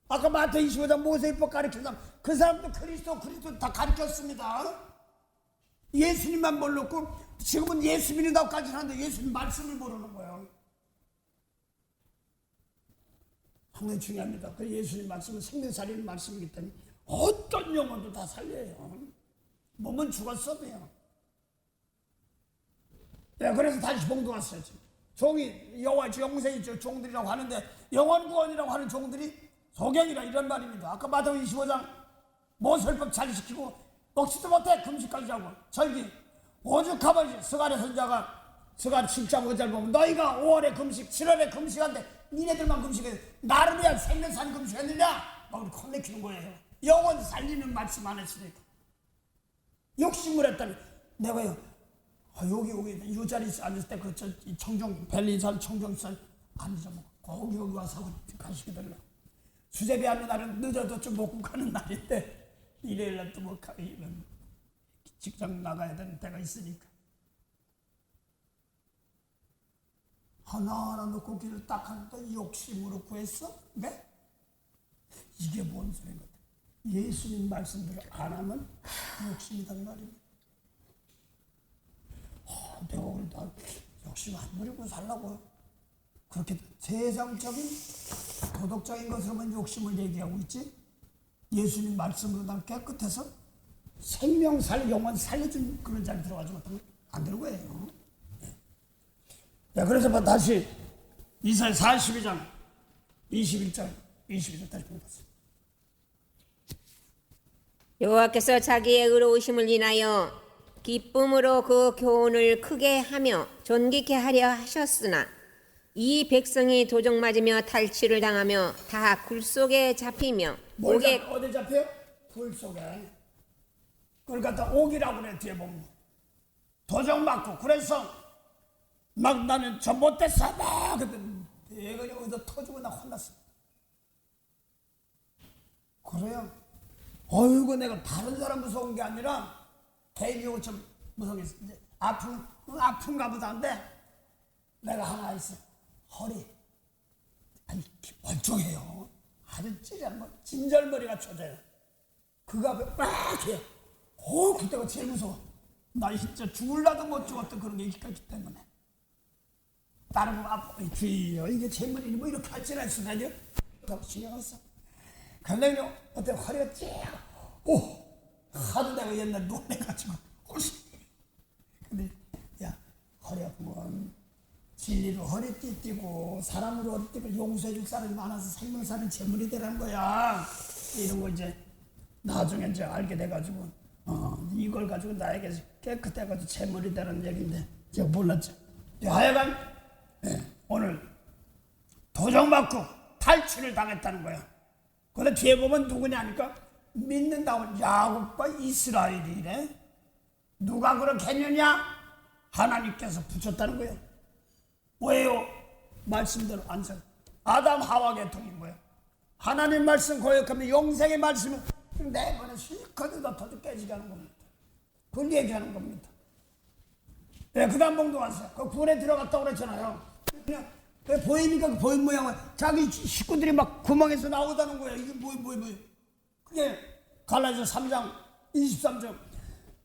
아까 마태 25장 모세율법 가르친 사람 그 사람도 그리스도 다 가르쳤습니다. 예수님만 몰랐고 지금은 예수 믿는다고까지 하는데 예수님 말씀을 모르는 거예요. 상당히 중요합니다. 그 예수님 말씀은 생명 살리는 말씀이기 때문에 어떤 영혼도 다 살려요. 몸은 죽었어도요. 네, 그래서 다시 봉독했어요. 종이 여호와의 영생이 종들이라고 하는데 영원 구원이라고 하는 종들이 소경이라 이런 말입니다. 아까 마태복음 25장 모세율법 잘 지키고 먹지도 못해 금식까지 하고 절기 오죽 하면 스가랴 선자가 스가랴 7장 5절 보면 너희가 5월에 금식 7월에 금식한데 니네들만 금식해 나를 위한 생명산 금식했느냐 막 혼내키는 거예요. 영원 살리는 말씀 안 했으니까 욕심을 했더니 내가요 여기 이 자리에 앉을 때 그 청정 벨리산 청정산 앉아 먹고 여기 와서 가시게 되려 수제비 하는 날은 늦어도 좀 먹고 가는 날인데 일요일날 또 뭐 직장 나가야 되는 때가 있으니까 하나하나 놓고 길을 딱 하는데 욕심으로 구했어? 네? 이게 뭔 소리인 것 같아. 예수님 말씀대로 안 하면 욕심이란 말입니다. 내가 오늘 나 욕심 안 부리고 살라고 그렇게 세상적인 도덕적인 것으로만 욕심을 얘기하고 있지 예수님 말씀으로 난 깨끗해서 생명 영혼 살려준 그런 자리 들어가지고 안 되는 거예요. 네, 그래서 다시 이사야 42장 21절 22절 다시 보겠습니다. 여호와께서 자기의 의로우심을 인하여 기쁨으로 그 교훈을 크게 하며 존귀케 하려 하셨으나 이 백성이 도적 맞으며 탈취를 당하며 다 굴 속에 잡히며 어디 잡혀요? 굴 속에. 그걸 갖다 옥이라고 그래. 뒤에 보면 도적 맞고 그래서 막 나는 저 못됐어 막 그랬더니 내가 여기서 터지고 나 혼났어. 그래요. 어이구 내가 다른 사람 무서운 게 아니라 개인적으로 좀 무서웠어. 이제 아픈가 보다인데 내가 하나 있어. 허리 아니 멀쩡해요. 아주 찌릿한 거 진절머리가 쳐져요. 그가 빡 해요. 그때가 제일 무서워. 나 진짜 죽을라도 못 죽었던 그런 게 있기 때문에. 다른 거 주의요. 이게 재물이니 뭐 이렇게 할 줄 알았어야죠. 더 신경 써. 근데 어때 허리가 쭉. 하도 내가 옛날 놀래가지고. 근데 야 허리 아프면 진리로 허리띠 띠고 사람으로 허리띠고 용서해 줄 사람이 많아서 생명사는 재물이 되라는 거야. 이런 거 이제 나중에 이제 알게 돼가지고 이걸 가지고 나에게 깨끗해가지고 재물이 되라는 얘기인데 제가 몰랐죠. 하여간 오늘 도정받고 탈취를 당했다는 거야. 근데 뒤에 보면 누구냐니까 믿는다고 야곱과 이스라엘이래. 누가 그렇게 했느냐? 하나님께서 붙였다는 거예요. 왜요? 말씀대로 안전. 아담 하와 계통인 거예요. 하나님 말씀 고역하면 영생의 말씀은 내번에 실컷 터져 깨지게 하는 겁니다. 그걸 얘기하는 겁니다. 그 다음 봉도 왔어요. 그 군에 들어갔다고 그랬잖아요. 그냥 보이니까 그 보인 모양은 자기 식구들이 막 구멍에서 나오다는 거예요. 이게 뭐. 그게 갈라디아서 3장 23절.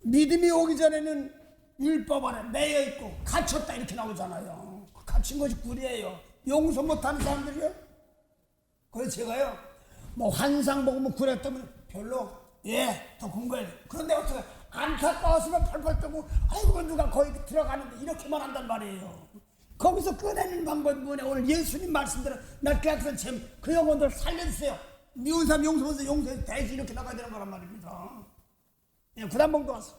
믿음이 오기 전에는 율법 안에 매여 있고 갇혔다 이렇게 나오잖아요. 갇힌 것이 불이에요. 용서 못하는 사람들이요. 그래서 제가요 뭐 환상 보고 뭐 그랬다면 별로 더 공부해야 돼. 그런데 어떻게 안타까웠으면 펄펄 뜨고 아이고 누가 거기 들어가는데 이렇게만 한단 말이에요. 거기서 꺼내는 방법이 뭐냐. 오늘 예수님 말씀대로 나 깨끗한 그 영혼들 살려주세요. 미운 사람 용서해서 용서해서 대신 이렇게 나가야 되는 거란 말입니다. 그 다음 봉도 왔어.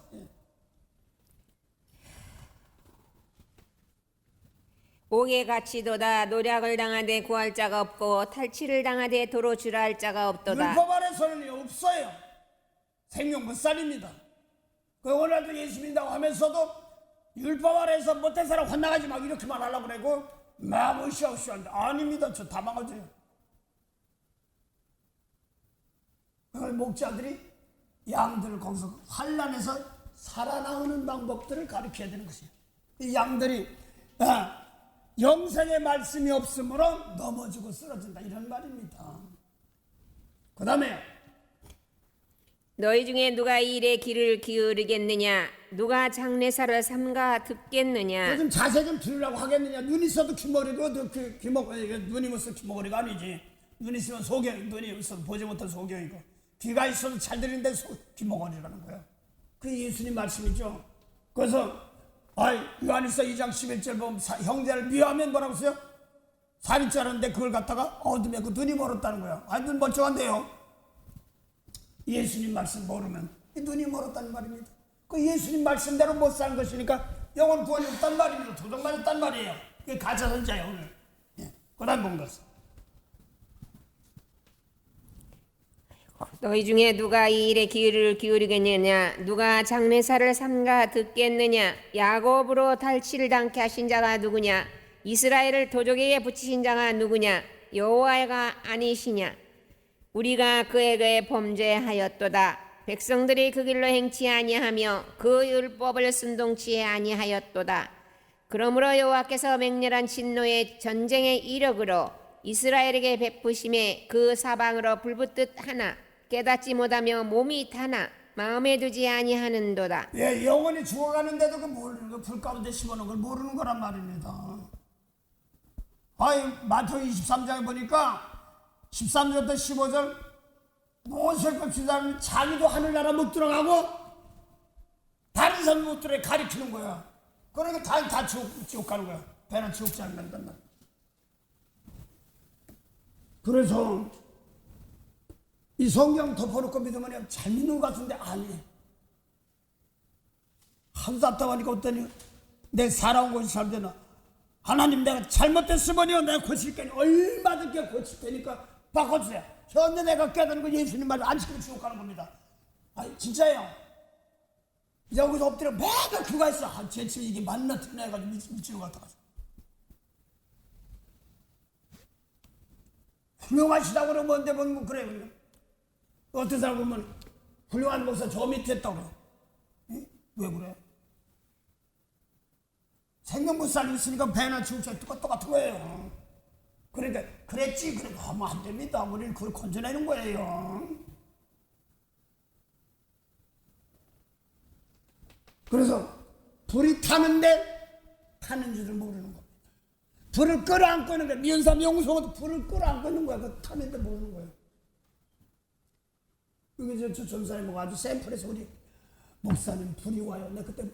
옥에 갇히도다. 노략을 당하되 구할 자가 없고 탈취를 당하되 도로 주라 자가 없도다. 율법 안에서는 없어요. 생명 못 살립니다. 오늘도 예수 믿는다고 하면서도 율법 아래에서 못된 사람 혼나가지 막 이렇게만 하려고 그러고 막 으쌰으쌰 하는데 아닙니다. 저 다 망가져요. 목자들이 양들을 거기서 환난에서 살아나오는 방법들을 가르쳐야 되는 것이에요. 이 양들이 영생의 말씀이 없으므로 넘어지고 쓰러진다 이런 말입니다. 그 다음에 너희 중에 누가 이 일에 귀를 기울이겠느냐? 누가 장례사를 삼가 듣겠느냐? 좀 자세 좀 들으려고 하겠느냐? 눈 있어도 귀머리고 눈이 있어도 귀머리가 아니지. 눈 있으면 소경, 눈이 있어도 보지 못한 소경이고 귀가 있어도 잘 들리는데 귀머거리라는 거예요. 그게 예수님 말씀이죠. 그래서 요한일서 2장 11절 보면 형제를 미워하면 뭐라고 써요? 살인자라는데 그걸 갖다가 어둠에 그 눈이 멀었다는 거예요. 눈 멀쩡한데요. 예수님 말씀 모르면 눈이 멀었다는 말입니다. 그 예수님 말씀대로 못 사는 것이니까 영원 구원이 없단 말입니다. 도둑맞았단 말이에요. 그게 가짜 선자예요 오늘. 그 다음 본 것은 너희 중에 누가 이 일에 귀를 기울이겠느냐? 누가 장례사를 삼가 듣겠느냐? 야곱으로 탈취를 당케 하신 자가 누구냐? 이스라엘을 도적에게 붙이신 자가 누구냐? 여호와가 아니시냐? 우리가 그에게 범죄하였도다. 백성들이 그 길로 행치 아니하며 그 율법을 순동치 아니하였도다. 그러므로 여호와께서 맹렬한 진노의 전쟁의 이력으로 이스라엘에게 베푸심에 그 사방으로 불붙듯 하나 깨닫지 못하며 몸이 타나 마음에 두지 아니하는도다. 영원히 죽어가는데도 그 모르는 거 불 가운데 심어놓은 걸 모르는 거란 말입니다. 마태복음 23장에 보니까 13절부터 15절 모세를 지사하면 자기도 하늘나라 못 들어가고 다른 사람 못 들어가 가리키는 거야. 그러니까 다 지옥 가는 거야. 배는 지옥지 안 간단 말이야. 그래서 이 성경 덮어놓고 믿으면 잘 믿는 것 같은데 아니에요. 하도 답답하니까 어떠니 내 살아온 곳이 잘 되나. 하나님 내가 잘못됐으면요 내가 고칠 테니 얼마든지 고칠 테니까 바꿔주세요. 현재 내가 깨닫는 거 예수님 말 안 지키면 지옥 가는 겁니다. 진짜예요. 여기서 엎드려 매달 그거 했어. 쟤 지금 이게 맞나 틀나 해가지고 미치는 것 같아가지고. 훌륭하시다고 그러면 뭔데 뭐 그래. 어떤 사람 보면 훌륭한 목사 저 밑에 했다고 그래. 응? 왜 그래? 생명 못 살리고 있으니까 배나 지옥차 똑같은 거예요. 그러니까 그랬지 그래 하면 안 됩니다. 우리는 그걸 건져내는 거예요. 그래서 불이 타는 줄을 모르는 겁니다. 불을 끌어안고 있는 거야. 미운 사람 용서도 불을 끌어안고 있는 거야. 그 타는데 모르는 거예요. 여기 저 전사님 아주 샘플에서 우리 목사님 불이 와요. 내가 그때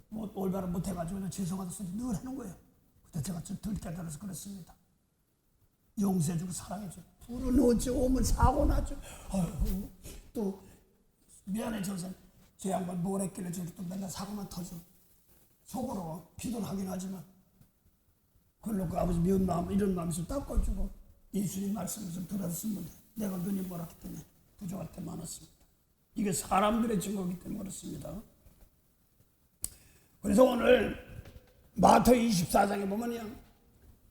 뭐 올바로 못해가지고 죄송하다 소리 늘 하는 거예요. 그때 제가 좀 덜 깨달아서 그랬습니다. 용서해주고 사랑해줘. 불은 어찌 오면 사고 나죠. 아이고, 또 미안해 전사님. 제 양반 뭘 했길래 저렇게 또 맨날 사고만 터져. 속으로 기도는 하긴 하지만 그걸 놓고 아버지 미운 마음 이런 마음이 좀 닦아주고 예수님 말씀을 좀 들었으면 내가 눈이 멀었기 때문에 부족할 때 많았습니다. 이게 사람들의 증거이기 때문에 그렇습니다. 그래서 오늘 마태복음 24장에 보면요,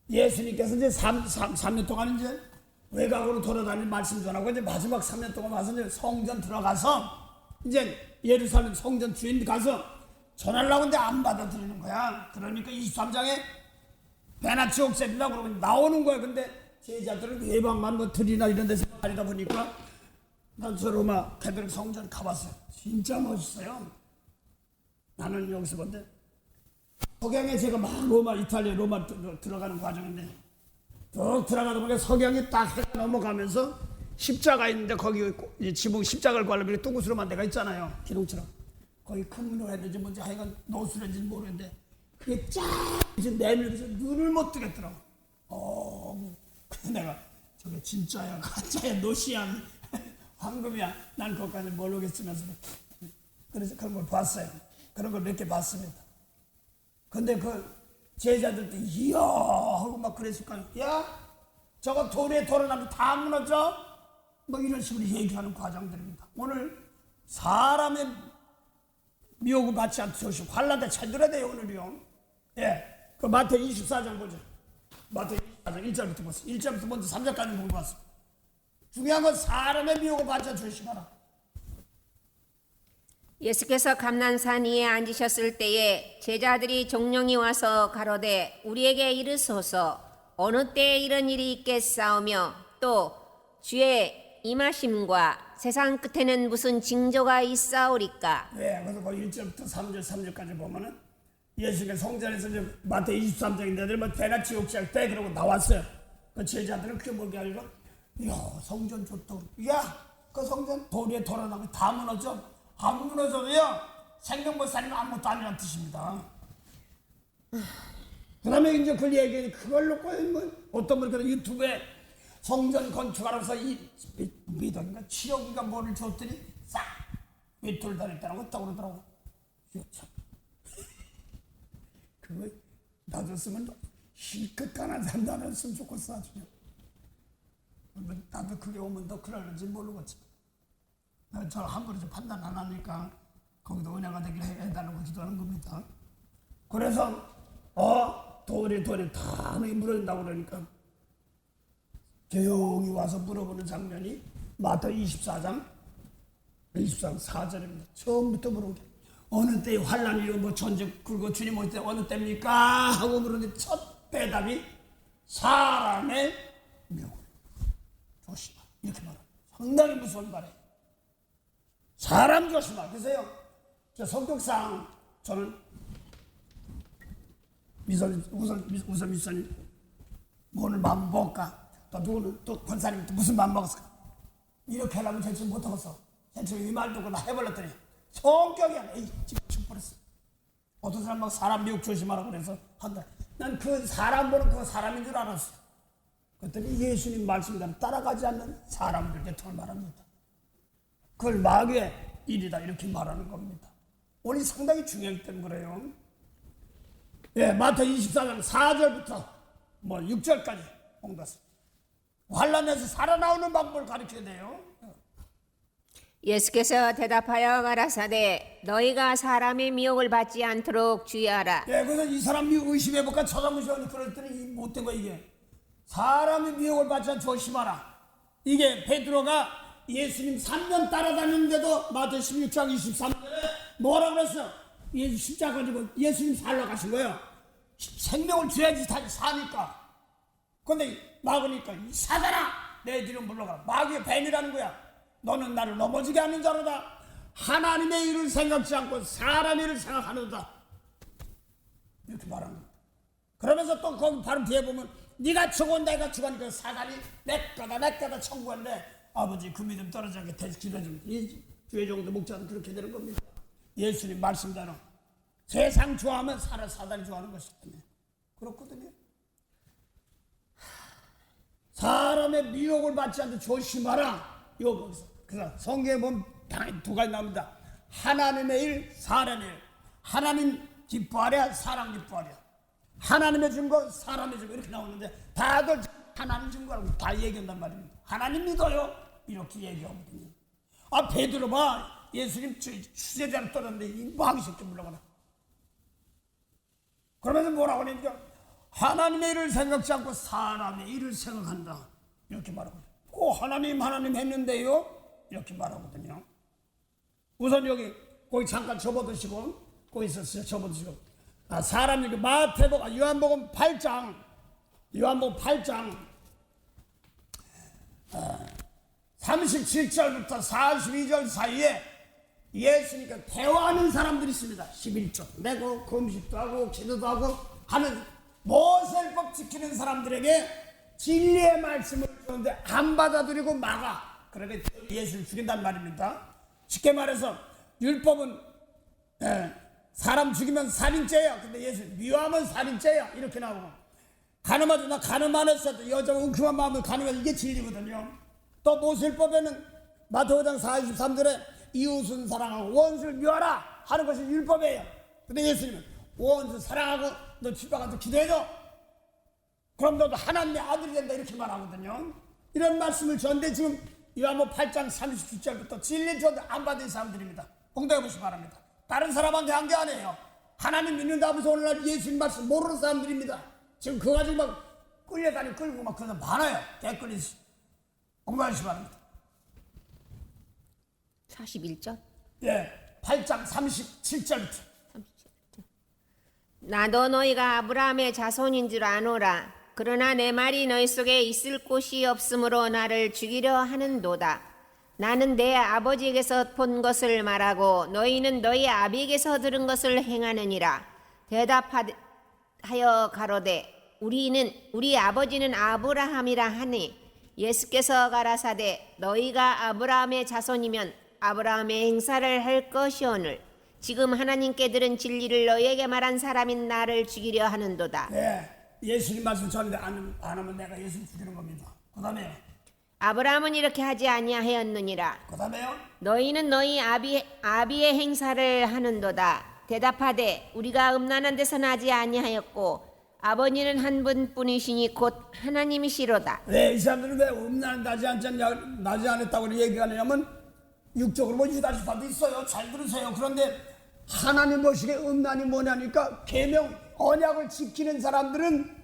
예수님께서 이제 3년 동안 이제 외곽으로 돌아다니는 말씀 전하고 이제 마지막 3년 동안 와서 이제 성전 들어가서 이제 예루살렘 성전 주인 가서 전하려고 하는데 안 받아들이는 거야. 그러니까 23장에 배나 지옥새리라고 그러고 나오는 거야. 근데 제자들은 외박만 뭐 들이나 이런 데서 다니다 보니까 난 저 로마 캐톨릭 성전 가봤어요. 진짜 멋있어요. 나는 여기서 본데 석양에 제가 막 로마 이탈리아 로마 들어가는 과정인데 쭉 들어가다 보니까 석양이 딱 넘어가면서 십자가 있는데 거기 지붕 십자가를 구하려면 똥구스름한 데가 있잖아요. 기둥처럼. 거기 큰 문으로 했는지 뭔지 하여간 노술인지 모르겠는데 그게 쫙 이제 내밀면서 눈을 못 뜨겠더라고. 그래서 내가 저게 진짜야 가짜야 노시야 황금이야 난 그것까지 모르겠으면서 그래서 그런 걸 봤어요. 그런 걸 몇 개 봤습니다. 근데 그 제자들도 이야 하고 막 그랬을 거야. 야 저거 돌에 돌아나면 다 무너져? 뭐 이런 식으로 얘기하는 과정들입니다. 오늘 사람의 미혹을 받지 않듯이 환난에 잘 들어야 돼요 오늘이요. 예, 그 마태 24장 보죠. 마태 24장 1절부터 보세요. 1절부터 먼저 3절까지 보고 봤어. 중요한 건 사람의 미혹을 받지 않듯이 조심하라. 예수께서 감난산 위에 앉으셨을 때에 제자들이 종령이 와서 가로되 우리에게 이르소서 어느 때에 이런 일이 있겠사오며 또 주의 임하심과 세상 끝에는 무슨 징조가 있사오리까. 네, 그래서 거기 1절부터 3절까지 보면은 예수께서 성전에서 이제 마태 23장인데 뭐 배나 지옥시할 때 그러고 나왔어요. 그 제자들은 그게 뭐게 아니라 이야 성전 좋다. 야 그 성전 돌에 돌아나고 다 무너져. 안 무너져도요 생명 못 살리면 아무것도 아니라는 뜻입니다. 그 다음에 이제 그 얘기 그걸 놓고 뭐 어떤 분이 그런 유튜브에 성전 건축하라서 이 미덕인가 치욕인가 뭐를 줬더니 싹 밑돌 다녔다는 거 떠오르더라고. 참 그거 놔줬으면 실컷 하나 산다는 했으면 좋겠어 아주. 나도 그게 오면 더 그럴는지 모르겠지. 저 함부로 좀 판단 안 하니까 거기도 은혜가 되길 해달라고 기도하는 겁니다. 그래서 돌에 다 물어진다고 그러니까 조용히 와서 물어보는 장면이 마태 24장 4절입니다. 처음부터 물어보게 어느 때에 환난이고 뭐 전쟁 그리고 주님 올 때 어느 때입니까? 하고 물었는데 첫 대답이 사람의 묘 조심하 이렇게 말합니다. 상당히 무서운 말이에요. 사람 조심하. 그래서요 저 성격상 저는 우선 미선이 오늘 마음 먹을까? 또 누구는 또 권사님이 또 무슨 마음 먹었을까? 이렇게 하려면 대체 못하겠어. 대체 이 말 듣고 나 해버렸더니 성격이 안 돼. 지금 죽버렸어. 어떤 사람 막 사람 미혹 조심하라고 그래서 한다. 난 그 사람 보는 그 사람인 줄 알았어. 그랬더니 예수님 말씀대로 따라가지 않는 사람들께 더 말합니다. 그걸 마귀의 일이다 이렇게 말하는 겁니다. 오늘 상당히 중요하기 때문에 그래요. 예, 마태 24장 4절부터 뭐 6절까지 옮겼습니다. 환난에서 살아나오는 방법을 가르쳐야 돼요. 예수께서 대답하여 가라사대 너희가 사람의 미혹을 받지 않도록 주의하라. 예, 그래서 이 사람 미혹 의심해볼까 쳐다보시더니 그랬더니 이 못된 거 이게 사람의 미혹을 받지 않도록 조심하라. 이게 베드로가 예수님 3년 따라다녔는데도 마태 16장 23절에 뭐라 그랬어? 예수 십자가 가지고 예수님 살러 가신 거예요. 생명을 줘야지 다시 사니까. 근데 막으니까 이 사단아 내 뒤로 물러가라. 마귀의 뱀이라는 거야. 너는 나를 넘어지게 하는 자로다. 하나님의 일을 생각지 않고 사람의 일을 생각하는다. 이렇게 말하는 겁니다. 그러면서 또 거기 바로 뒤에 보면 네가 죽어 내가 죽으니까 사단이 내 거다 청구한데 아버지 그 믿음 떨어지지 않게 대신 기도해줍니다. 이 주의 종도 목자는 그렇게 되는 겁니다. 예수님 말씀대로 세상 좋아하면 사단이 좋아하는 것이거든요. 그렇거든요. 사람의 미혹을 받지 않도록 조심하라. 이거 거기서. 그래서 성경에 보면 당연히 두 가지 나옵니다. 하나님의 일, 사람의 일. 하나님 기뻐하랴, 사람 기뻐하랴. 하나님의 준 거, 사람의 준 거 이렇게 나오는데 다들 하나님 준 거라고 다 얘기한단 말입니다. 하나님 믿어요. 이렇게 얘기하거든요. 아 베드로 봐. 예수님 수제자로 떨었는데 이 망식 좀 물러가라. 그러면서 뭐라고 하니까 하나님의 일을 생각지 않고 사람의 일을 생각한다. 이렇게 말하거든요. 하나님 했는데요. 이렇게 말하거든요. 우선 여기 거기 잠깐 접어두시고 거기 있었어요. 접어두시고 사람이 그 마태복음 요한복음 8장 37절부터 42절 사이에 예수님과 대화하는 사람들이 있습니다. 11조 내고 금식도 하고 기도도 하고 하는 모세법 지키는 사람들에게 진리의 말씀을 주는데 안 받아들이고 막아. 그러니까 예수를 죽인단 말입니다. 쉽게 말해서 율법은 사람 죽이면 살인죄야. 근데 예수 미워하면 살인죄야. 이렇게 나오고 가늠하지 나 가늠 안 했어도 여자가 웅큼한 마음을 가늠하지 이게 진리거든요. 또 모세율법에는 마태복음 43절에 이웃은 사랑하고 원수를 미워하라 하는 것이 율법이에요. 근데 예수님은 원수 사랑하고 너 집안가서 기도해줘. 그럼 너도 하나님의 아들이 된다 이렇게 말하거든요. 이런 말씀을 전데 지금 요한복음 8장 37절부터 진리 전도 안 받은 사람들입니다. 공부해 보시기 바랍니다. 다른 사람한테 한 게 아니에요. 하나님 믿는다 하면서 오늘날 예수님 말씀 모르는 사람들입니다. 지금 그거 가지고 막 끌고 막 그런 사람 많아요. 개끌리시 공부하시기 바랍니다. 41절? 예, 8장 37절부터. 나도 너희가 아브라함의 자손인 줄 아노라. 그러나 내 말이 너희 속에 있을 곳이 없으므로 나를 죽이려 하는도다. 나는 내 아버지에게서 본 것을 말하고 너희는 너희 아비에게서 들은 것을 행하느니라. 대답하여 가로되 우리 아버지는 아브라함이라 하니 예수께서 가라사대 너희가 아브라함의 자손이면 아브라함의 행사를 할 것이오늘 지금 하나님께 들은 진리를 너희에게 말한 사람인 나를 죽이려 하는도다. 네, 예수님 말씀 전하는데 안 하면 내가 예수님 죽이는 겁니다. 그 다음에요. 아브라함은 이렇게 하지 아니하였느니라. 그 다음에요. 너희는 너희 아비의 행사를 하는도다. 대답하되 우리가 음란한 데서 나지 아니하였고 아버지는 한 분뿐이시니 곧 하나님이시로다. 네, 이 사람들은 왜 음란 나지 않았다고 얘기하냐면 육적으로 뭐 유다주파도 있어요. 잘 들으세요. 그런데 하나님 보시기에 음란이 뭐냐니까 계명 언약을 지키는 사람들은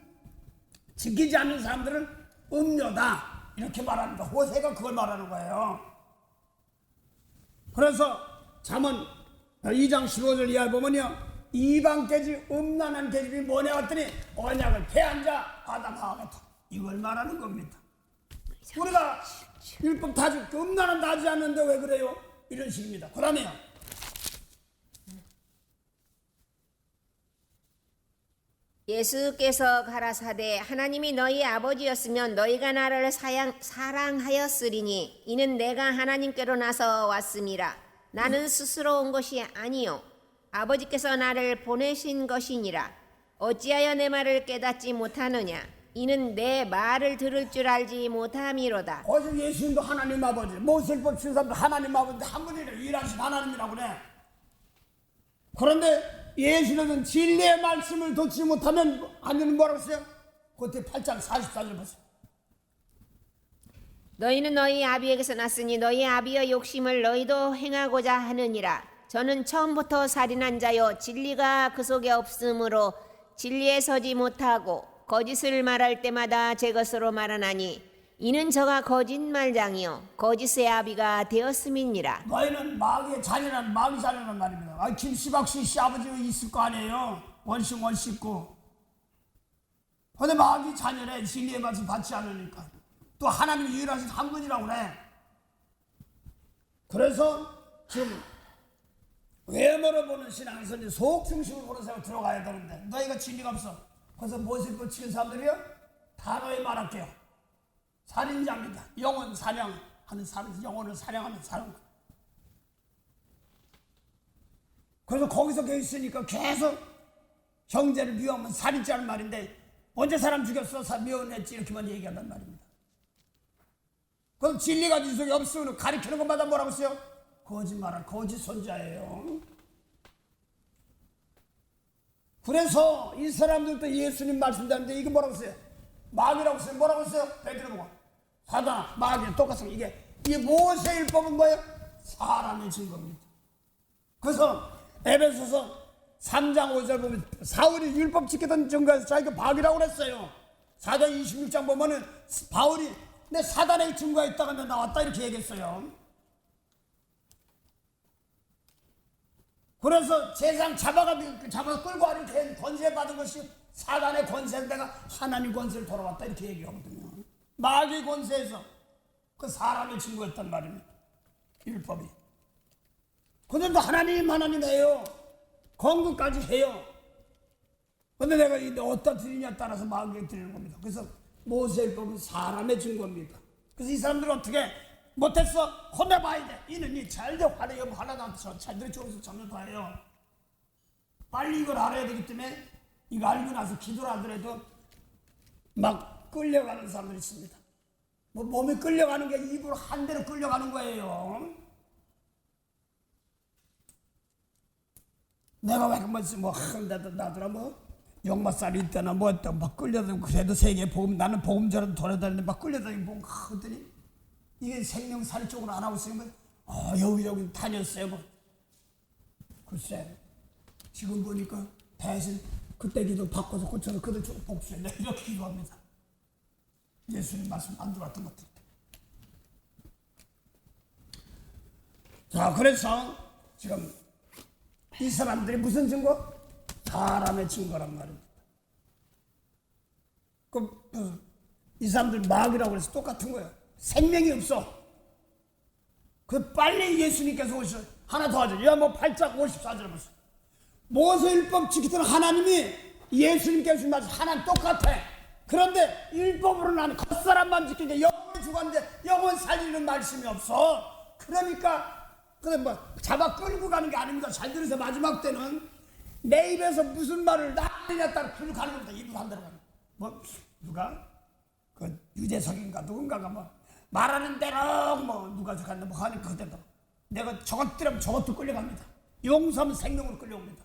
지키지 않는 사람들은 음녀다 이렇게 말합니다. 호세가 그걸 말하는 거예요. 그래서 잠언 2장 15절 이하에 보면요 이방 계집 음란한 계집이 뭐냐 했더니 언약을 폐한 자 아담 하와겠다 이걸 말하는 겁니다. 우리가 율법 다 죽고 음란은 나지 않는데 왜 그래요? 이런 식입니다. 그 다음에요. 예수께서 가라사대 하나님이 너희 아버지였으면 너희가 나를 사랑하였으리니 이는 내가 하나님께로 나서 왔음이라. 나는 스스로 온 것이 아니요 아버지께서 나를 보내신 것이니라. 어찌하여 내 말을 깨닫지 못하느냐 이는 내 말을 들을 줄 알지 못함이로다. 어제 예수님도 하나님 아버지, 모세율법 준 사람도 하나님 아버지인데 한 분이래 일하신 하나님이라고 그래. 그런데 예수님은 진리의 말씀을 듣지 못하면 아니는 뭐라고 했어요? 그때 8장 44절 보세요. 너희는 너희 아비에게서 났으니 너희 아비의 욕심을 너희도 행하고자 하느니라. 저는 처음부터 살인한 자요 진리가 그 속에 없으므로 진리에 서지 못하고 거짓을 말할 때마다 제 것으로 말하나니 이는 저가 거짓말장이요 거짓의 아비가 되었음이니라. 너희는 마귀의 자녀란 말입니다. 김씨박씨 씨 아버지가 있을 거 아니에요. 원식고. 그런데 마귀 자녀래 진리의 말씀 받지 않으니까. 또 하나님이 유일하신 한 분이라고 그래. 그래서 지금 외모로 보는 신앙에서 이제 속 중심으로 보는 사람이 들어가야 되는데 너희가 진리가 없어. 그래서 모세를 치는 사람들이요 단호히 말할게요. 살인자입니다. 영혼 사냥하는 사람, 영혼을 사냥하는 사람. 그래서 거기서 있으니까 계속 형제를 미워하면 살인자는 말인데 언제 사람 죽였어? 미워했지 이렇게만 얘기한단 말입니다. 그럼 진리가 네 속에 없으면 가리키는 것마다 뭐라고 써요? 거짓말한 거짓 선자예요. 그래서 이 사람들도 예수님 말씀대로인데 이게 뭐라고 써요? 마귀라고 써요. 뭐라고 써요? 베드로 보고 사단아 마귀 똑같습니다. 이게 모세 율법은 뭐예요? 사람의 증거입니다. 그래서 에베소서 3장 5절 보면 사울이 율법 지키던 증거에서 자기가 마귀라고 그랬어요. 4장 26장 보면은 바울이 내 사단의 증거가 있다가 내 나왔다 이렇게 얘기했어요. 그래서 세상 잡아가 끌고 가는 권세 받은 것이 사단의 권세인데가 하나님 권세를 돌아왔다 이렇게 얘기하거든요. 마귀 권세에서 그 사람의 증거였단 말입니다. 율법이. 그런데 하나님이에요. 건국까지 해요. 그런데 내가 어디다 드리냐에 따라서 마귀에 드리는 겁니다. 그래서 모세율법은 사람의 증거입니다. 그래서 이 사람들은 어떻게 못했어? 혼내봐야 돼. 이는 이 잘돼 화내 여보 하나도 잘들이 쪽에서 전혀 다 해요. 빨리 이걸 알아야 되기 때문에 이거 알고 나서 기도를 하더라도 막 끌려가는 사람들이 있습니다. 뭐 몸이 끌려가는 게 입으로 한 대로 끌려가는 거예요. 내가 왜 나더라 역마살이 있다나 뭐 했다 막 끌려다니고 그래도 세계 복음 나는 복음자라도 돌아다니는데 막 끌려다니고 뭐 하더니 이게 생명살이 쪽으로 안 하고 있으면 여기 다녔어요 뭐. 글쎄 지금 보니까 대신 그때 기도 바꿔서 고쳐서 그들 쪽 복수해 내가 이렇게 기도합니다. 예수님 말씀 안 들어왔던 것들. 자 그래서 지금 이 사람들이 무슨 증거? 사람의 증거란 말입니다. 이 사람들 마귀라고 해서 똑같은 거예요. 생명이 없어. 그 빨리 예수님께서 오셔. 하나 더 하죠. 요한복음 8장 54절에 보세요. 모세율법 지키던 하나님이 예수님께서 말씀 하나님 똑같아. 그런데 율법으로 나는 겉사람만 지키는데 영혼이 죽었는데 영혼 살리는 말씀이 없어. 그러니까 뭐 잡아 끌고 가는 게 아닙니다. 잘 들으세요. 마지막 때는 내 입에서 무슨 말을 나느냐 따라 끌고 가는 겁니다. 입으로 한 대로 가는. 뭐 누가 그 유재석인가 누군가가 뭐 말하는 대로 뭐 누가 저간다 뭐 하니까 그대로 내가 저것들하면 저것도 끌려갑니다. 용서하면 생명으로 끌려옵니다.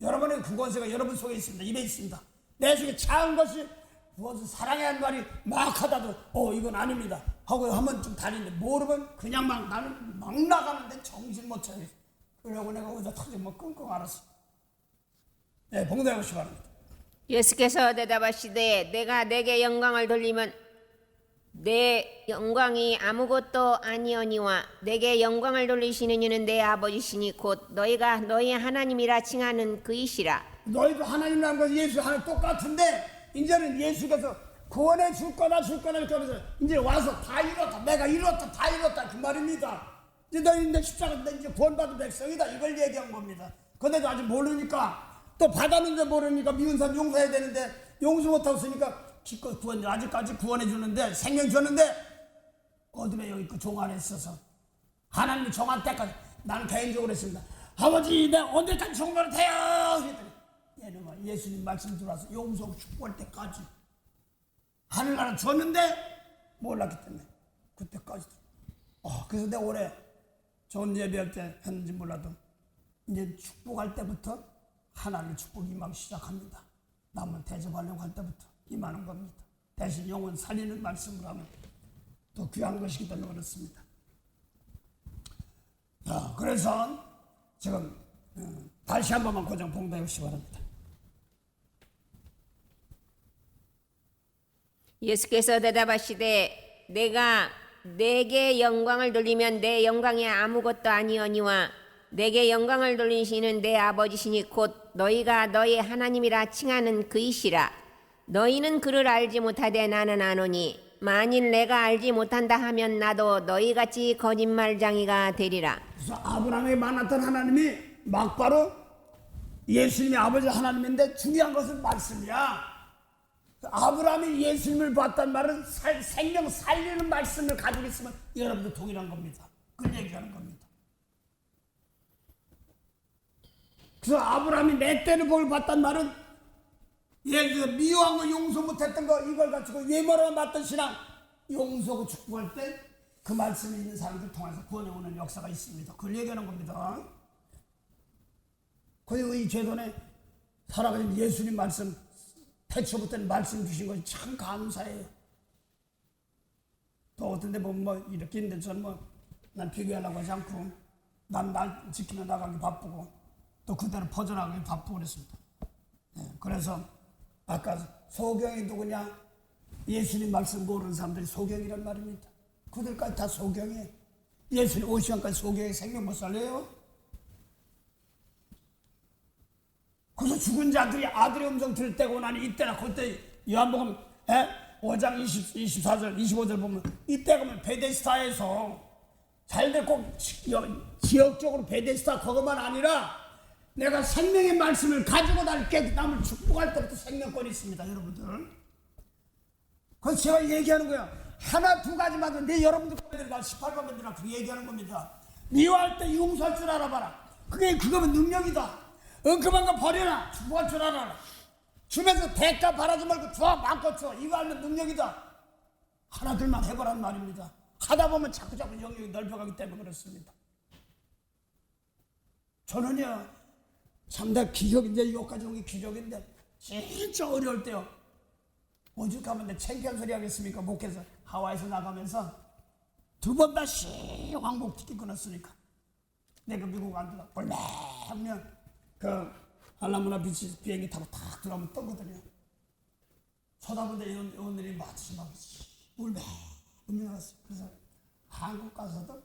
여러분의 그 권세가 여러분 속에 있습니다. 입에 있습니다. 내 속에 차은 것이 무엇을 사랑해 한 말이 막 하다도 이건 아닙니다 하고 한번 좀 다니는데 모르면 그냥 막 나는 막 나가는데 정신 못 차려. 그러고 내가 어디다 터지면 끙끙 앓았어. 네, 봉독해보시기 바랍니다. 예수께서 대답하시되 내가 내게 영광을 돌리면 내 영광이 아무것도 아니오니와 내게 영광을 돌리시는 이는 내 아버지시니 곧 너희가 너희 하나님이라 칭하는 그이시라. 너희도 하나님이라는 것이 예수 하나님 똑같은데 이제는 예수께서 구원해 줄 거다 이렇게 하면서 이제 와서 다 이뤘다 내가 이뤘다 다 이뤘다 그 말입니다. 이제 너희는 십자가 이제 구원받은 백성이다 이걸 얘기한 겁니다. 근데도 아직 모르니까 또 받았는데 모르니까 미운 사람 용서해야 되는데 용서 못하고 있으니까 기껏 구원 아직까지 구원해 주는데 생명 줬는데 어둠에 여기 그 종 안에 있어서 하나님이 정한 때까지 나는 개인적으로 했습니다. 아버지 내가 언제까지 종로를 돼요? 그랬더니 얘는 예수님 말씀 들어와서 용서하고 축복할 때까지 하늘나라 줬는데 몰랐기 때문에 그때까지 그래서 내가 올해 좋은 예배할 때 했는지 몰라도 이제 축복할 때부터 하나님 축복이 임하기 시작합니다. 남을 대접하려고 할 때부터 임하는 겁니다. 대신 영혼 살리는 말씀으로 하면 더 귀한 것이기 때문에 그렇습니다. 자, 그래서 지금 다시 한 번만 고정 봉독해 보시기 바랍니다. 예수께서 대답하시되 내가 내게 영광을 돌리면 내 영광이 아무것도 아니오니와 내게 영광을 돌리시는 내 아버지시니 곧 너희가 너희 하나님이라 칭하는 그이시라. 너희는 그를 알지 못하되 나는 아노니 만일 내가 알지 못한다 하면 나도 너희같이 거짓말쟁이가 되리라. 그래서 아브라함에게 만났던 하나님이 막바로 예수님이 아버지 하나님인데 중요한 것은 말씀이야. 아브라함이 예수님을 봤단 말은 생명 살리는 말씀을 가지고 있으면 여러분도 동일한 겁니다. 그 얘기하는 겁니다. 그래서 아브라함이 내 때를 복을 봤단 말은 예를 들어 미워한 거 용서 못했던 거 이걸 가지고 외모로만 봤던 신앙 용서하고 축복할 때 그 말씀이 있는 사람들 통해서 구원해 오는 역사가 있습니다. 그걸 얘기하는 겁니다. 그의 제돈에 살아가신 예수님 말씀 태초부터는 말씀 주신 것이 참 감사해요. 또 어떤 데 보면 뭐 이렇게 있는데 저는 난 비교하려고 하지 않고 난 날 지키며 나가기 바쁘고 또 그대로 퍼져나가기 바쁘고 그랬습니다. 그래서 아까 소경이 누구냐? 예수님 말씀 모르는 사람들이 소경이란 말입니다. 그들까지 다 소경이에요. 예수님 50년까지 소경이 생명 못 살려요. 그래서 죽은 자들이 아들의 음성 들을 때고 나니 이때나 그때 요한복음 5장 24절 25절 보면 이때 가면 베데스다에서 잘들 꼭 지역적으로 베데스다 그것만 아니라 내가 생명의 말씀을 가지고 남을 축복할 때부터 생명권이 있습니다. 여러분들. 그래서 제가 얘기하는 거야. 하나 두 가지만 내 여러분들 거에다가 18번들이랑 그 얘기하는 겁니다. 미워할 때 용서할 줄 알아봐라. 그거면 능력이다. 그만 거 버려라. 축복할 줄 알아라. 주면서 대가 바라지 말고 줘. 마음껏 줘. 이거 알면 능력이다. 하나둘만 해보란 말입니다. 하다 보면 자꾸 영역이 넓어가기 때문에 그렇습니다. 저는요 상당히 기적인데 여기까지 온 게 기적인데 진짜 어려울 때요 오죽하면 내 창피한 소리 하겠습니까? 목회에서 하와이에서 나가면서 2번 다시 왕복 티켓 끊었으니까 내가 미국 안 들어 얼마면 그 알라모나 비치 비행기 타고 탁 들어가면 떠거든요. 쳐다보는데 오늘이 마치 막 울면서 그래서 한국 가서도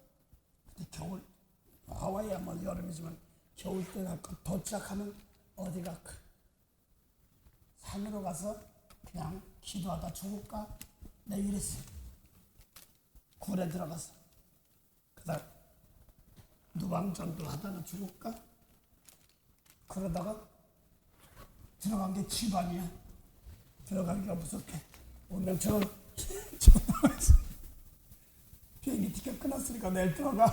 그때 겨울 하와이야 뭐 여름이지만 겨울 때가 도착하면 어디가 산으로 가서 그냥 기도하다 죽을까? 내가 이랬어. 굴에 들어가서 그다음 누방전도 하다가 죽을까? 그러다가 들어간 게 집안이야. 들어가기가 무섭게 운명처럼 전화해서 비행기 티켓 끊었으니까 내일 들어가.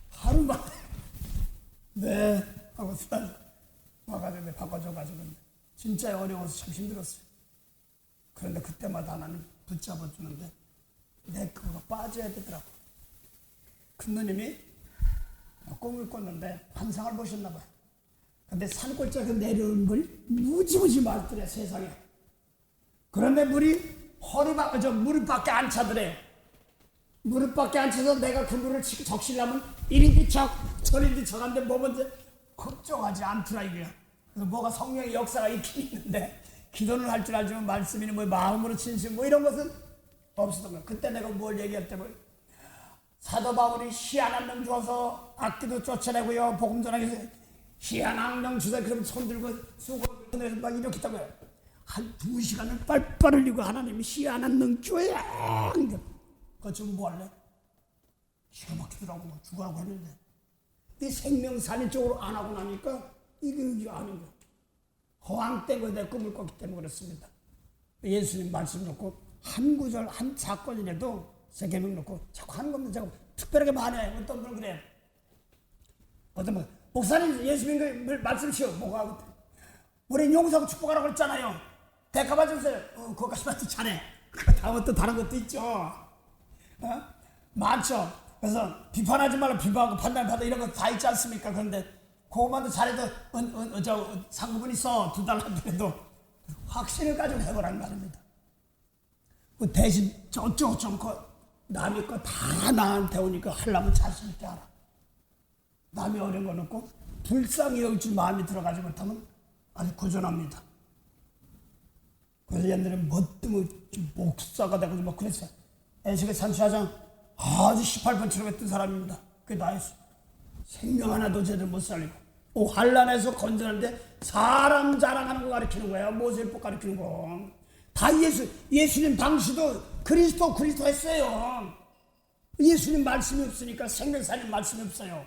하루 만에 네 하고 와가지고 내 바꿔줘가지고 진짜 어려워서 참 힘들었어요. 그런데 그때마다 하나님 붙잡아주는데 내 그거가 빠져야 되더라고. 큰 누님이 꿈을 꿨는데 환상을 보셨나 봐요. 근데 산골짜기에서 내려오는 물 무지무지 많더래 세상에. 그런데 물이 무릎밖에 안 차더래. 무릎밖에 안 차서 내가 그 물을 적시려면 1인 뒤척 저인 뒤척 하는데 뭐 먼저 걱정하지 않더라 이게. 그래서 뭐가 성령의 역사가 있긴 있는데 기도는 할 줄 알지만 말씀이니 뭐 마음으로 진심 뭐 이런 것은 없었던 거야. 그때 내가 뭘 얘기할 때 뭐 사도 바울이 희한한 명 주어서 악기도 쫓아내고요 복음 전하기 희한한 명 주사 그러면 손 들고 수고 막 이렇게 했다고요. 한 2시간을 빨빨 흘리고 하나님이 희한한 명 줘야 그거 지금 뭐 할래? 기가 막히더라고 막 죽으라고 했는데 이 생명살인 쪽으로 안 하고 나니까 이게 아닌 거야. 허황된 거에 내 꿈을 꿨기 때문에 그렇습니다. 예수님 말씀 놓고 한 구절 한 사건이라도 세계명 놓고 자꾸 하는 겁니다. 자꾸 특별하게 말해. 어떤 분은 그래. 어떤 분 목사님 예수님 말씀 치워 뭐가 우리 용서하고 축복하라고 그랬잖아요. 대가 받으세요. 그거까지 받도 잘해. 그 다음에 또 다른 것도 있죠. 많죠. 그래서 비판하지 말고 비판하고 판단받아 이런 거 다 있지 않습니까? 그런데 그것만도 잘해도 상급은 있어 2달 하더라도 확신을 가지고 해보라는 말입니다. 그 대신 저쪽 남의 거 다 나한테 오니까 하려면 자신 있게 하라. 남이 어려운 거 놓고 불쌍히 여길 줄 마음이 들어가지 못하면 아주 고전합니다. 그래서 옛날에 멋도 목사가 되고 뭐 그랬어요. 에스겔 34장 아주 18번처럼 했던 사람입니다. 그게 나였어. 생명 하나도 제대로 못 살리고 환란에서 건져내는데 사람 자랑하는 거 가르치는 거야. 모세법 가르치는 거. 다 예수님 당시도 그리스도 했어요. 예수님 말씀이 없으니까 생명 살린 말씀이 없어요.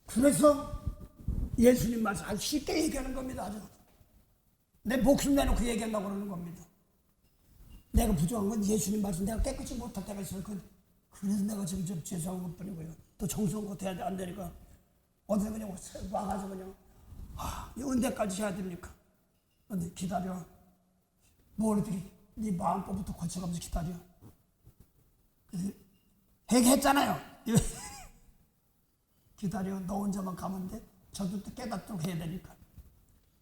그래서 예수님 말씀 아주 쉽게 얘기하는 겁니다. 아주 내 목숨 내놓고 얘기한다고 그러는 겁니다. 내가 부족한 건 예수님 말씀 내가 깨끗이 못할 때가 있어요. 그래서 내가 지금 좀 죄송한 것뿐이고요. 또 정성한 것도 해야 안 되니까 어디 그냥 와가지고 그냥 언제까지 해야 됩니까? 근데 기다려. 뭘 어떻게 네 마음법부터 고쳐가면서 기다려. 회개했잖아요. 기다려. 너 혼자만 가면 돼. 저도 또 깨닫도록 해야 되니까.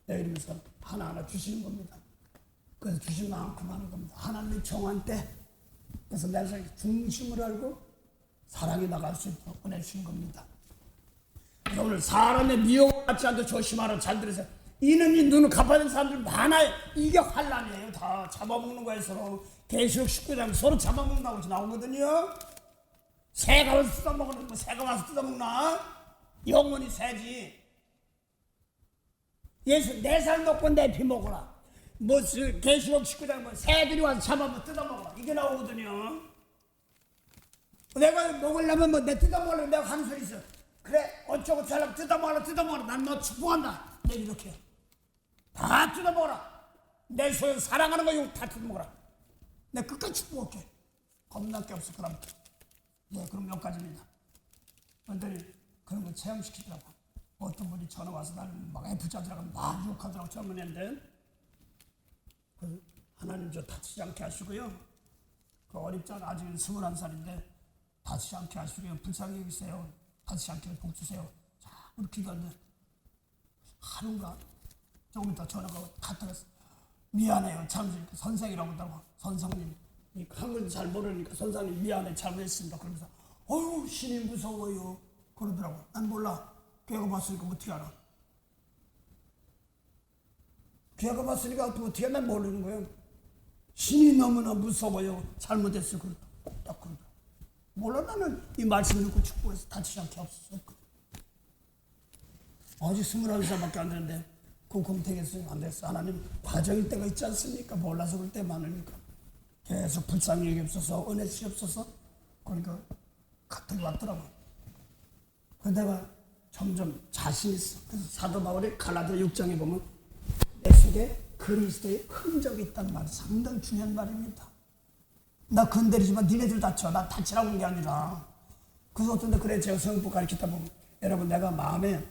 내가 이러면서 하나하나 주시는 겁니다. 그래서 주신 만큼 하는 겁니다. 하나님의 정한 때. 그래서 내 중심을 알고 사랑이 나갈 수 있도록 보내주신 겁니다. 오늘 사람의 미혹을 받지 않도록 조심하라. 잘 들으세요. 이는 이 눈을 갚아야 되는 사람들 많아요. 이게 환란이에요. 다 잡아먹는 거예요. 서로. 계시록 19장 서로 잡아먹는다고 나오거든요. 새가 와서 뜯어먹는 거 새가 와서 뜯어먹나? 영원히 새지. 예수 내 살 놓고 내 피 먹어라. 뭐 계시록 19장 뭐 새들이 와서 잡아먹어 뜯어먹어라. 이게 나오거든요. 내가 먹으려면 뭐 내 뜯어먹으려면 내가 하는 소리 있어. 그래 어쩌고 저쩌고 뜯어먹어라. 난 너 축복한다. 내 이렇게 다 뜯어먹어라. 내 소유 사랑하는 거 이거 다 뜯어먹어라. 내 끝까지 축복할게. 겁날 게 없어. 그럼 네, 그럼 몇 가지입니다. 그런데 그런 거 체험시키더라고. 어떤 분이 전화 와서 나를 막 F자들하고 막 욕하더라고. 젊은애인데 그 하나님 저 다치지 않게 하시고요. 그 어립잖아. 아직 21살인데 다치지 않게 하시고요. 불쌍히 여기세요. 다치지 않게 복 주세요. 자, 우리 기도하는데 하루인가 조금 이따 전화가 갔다 갔어. 미안해요. 참 선생이라고 하더라고. 선생님. 한글 잘 모르니까 선생님 미안해 잘못했습니다. 그러면서 어휴 신이 무서워요. 그러더라고. 난 몰라. 걔가 봤으니까 어떻게 알아. 걔가 봤으니까 어떻게 난 모르는 거예요. 신이 너무나 무서워요. 잘못했어. 딱 그러더라고. 몰라. 나는 이 말씀을 듣고 축복해서 다치지 않게 없었거든. 아직 21살밖에 안 되는데 그럼 되겠어요? 안 됐어. 하나님 과정일 때가 있지 않습니까? 몰라서 그럴 때 많으니까 계속 불쌍히 여기없어서 은혜 주시옵소서. 그러니까 갑자기 왔더라고. 그래서 내가 점점 자신 있어. 그래서 사도 바울이 갈라디아 6장에 보면 내 속에 그리스도의 흔적이 있다는 말이 상당히 중요한 말입니다. 나 건드리지만 니네들 다쳐. 나 다치라고 한 게 아니라. 그래서 어떤 데 그래 제가 성부 가르치다 보면 여러분 내가 마음에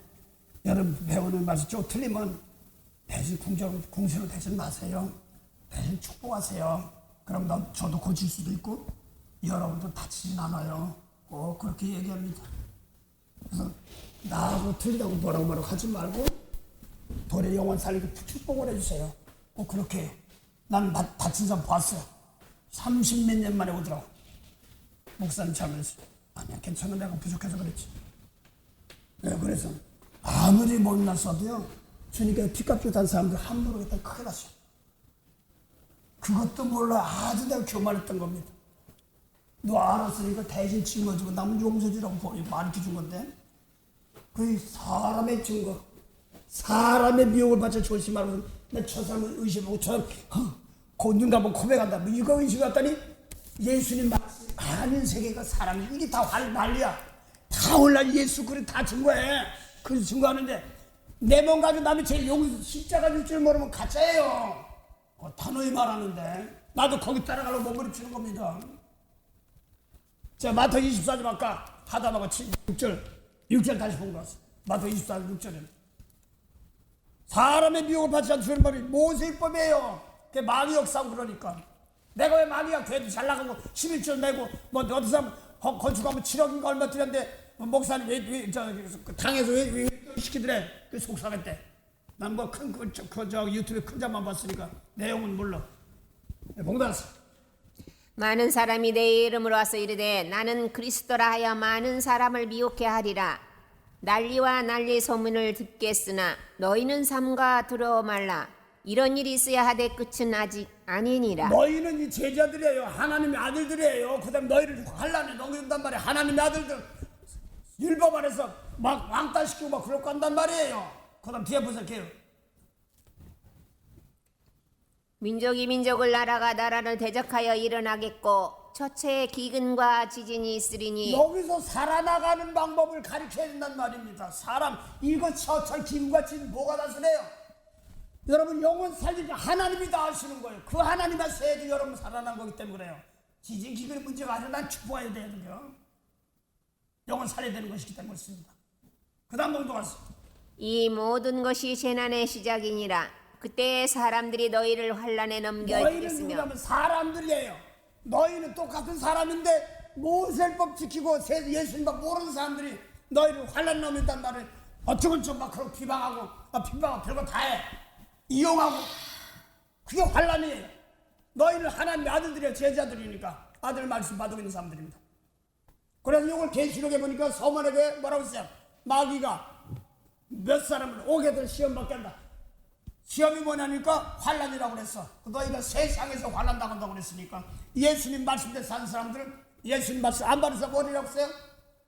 여러분 배우는 말씀 좀 틀리면 대신 궁시로 대신 마세요. 대신 축복하세요. 그럼 저도 고칠 수도 있고 여러분도 다치진 않아요. 꼭 그렇게 얘기합니다. 그래서 나하고 틀리다고 뭐라고 하지 말고 돌의 영혼 살리고 축복을 해주세요. 꼭 그렇게 해요. 난 다친 사람 봤어요. 30몇 년 만에 오더라고. 목사님 참여해서 아니야 괜찮아 내가 부족해서 그랬지. 네, 그래서 아무리 못났어도요 주님께 피값 주고 단 사람들 함부로 했다 큰일 났어요. 그것도 몰라. 아주 내가 교만했던 겁니다. 너 알았으니까 대신 짊어지고 남은 용서주라고 가르쳐준 건데 그 사람의 증거 사람의 미혹을 받쳐 조심하고 내 저 사람을 의심하고 눈 감고 고백한다. 뭐 이거 의심했더니 예수님 말씀 아닌 세계가 사람이 이게 다 난리야. 다 올라 예수 그래 다 증거해. 그래서 증거하는데 내 몸 가지고 남이 제 십자가 줄 줄 모르면 가짜예요. 단호히 말하는데 나도 거기 따라가려고 몸부림치는 겁니다. 자 마태 24절 아까 하다마가 6절 다시 본 거 같아. 마태 24절 6절에 사람의 미혹을 받지 않는 말이 모세율법이에요. 그게 마귀 역사고 그러니까 내가 왜 마귀가 걔도 잘 나가고 11절 내고 뭐 어디 사람 건축하면 7억인가 얼마 드렸는데 목사님 왜 당에서 왜 시키더래. 그 속상했대. 난 뭐 큰 유튜브에 큰 자만 봤으니까 내용은 몰라. 봉다스. 많은 사람이 내 이름으로 와서 이르되 나는 그리스도라 하여 많은 사람을 미혹해 하리라. 난리와 난리 소문을 듣겠으나 너희는 삼가 두려워 말라. 이런 일이 있어야 하되 끝은 아직 아니니라. 너희는 이 제자들이에요. 하나님의 아들들이에요. 그 다음에 너희를 환란에 넘긴단 말이에요. 하나님의 아들들 율법 안에서 막 왕따시키고 막 그럴 거 한단 말이에요. 그 다음 뒤에 보세요. 민족이 민족을 나라가 나라를 대적하여 일어나겠고 처체에 기근과 지진이 있으리니 여기서 살아나가는 방법을 가르쳐야 된단 말입니다. 사람 이거 처철 기분과 지금 뭐가 다스려요? 여러분 영혼 살리니까 하나님이 다 하시는 거예요. 그 하나님 하셔야지 여러분 살아난 거기 때문에 그래요. 지진 기근의 문제가 아니라 난 축복해야 되거든요. 영혼 살려야 되는 것이기 때문에 그렇습니다. 그 다음 넘어가서 이 모든 것이 재난의 시작이니라. 그때 사람들이 너희를 환란에 너희는 넘겨주겠으며 누구냐면 사람들이에요. 너희는 똑같은 사람인데 모세율법 지키고 예수님만 모르는 사람들이 너희를 환란 넘긴단 말을 어쩌건 좀 막 그런 비방하고 별거 다 해. 이용하고 그게 환란이에요. 너희는 하나님의 아들들이야. 제자들이니까 아들 말씀 받고 있는 사람들입니다. 그래서 이걸 계시록에 보니까 서문에게 뭐라고 했어요? 마귀가 몇 사람을 오게들 시험 받게 한다. 시험이 뭐냐니까 환란이라고 그랬어. 너희가 세상에서 환란 당한다고 그랬으니까 예수님 말씀대로 사는 사람들은 예수님 말씀 안 받아서 뭐라고 했어요?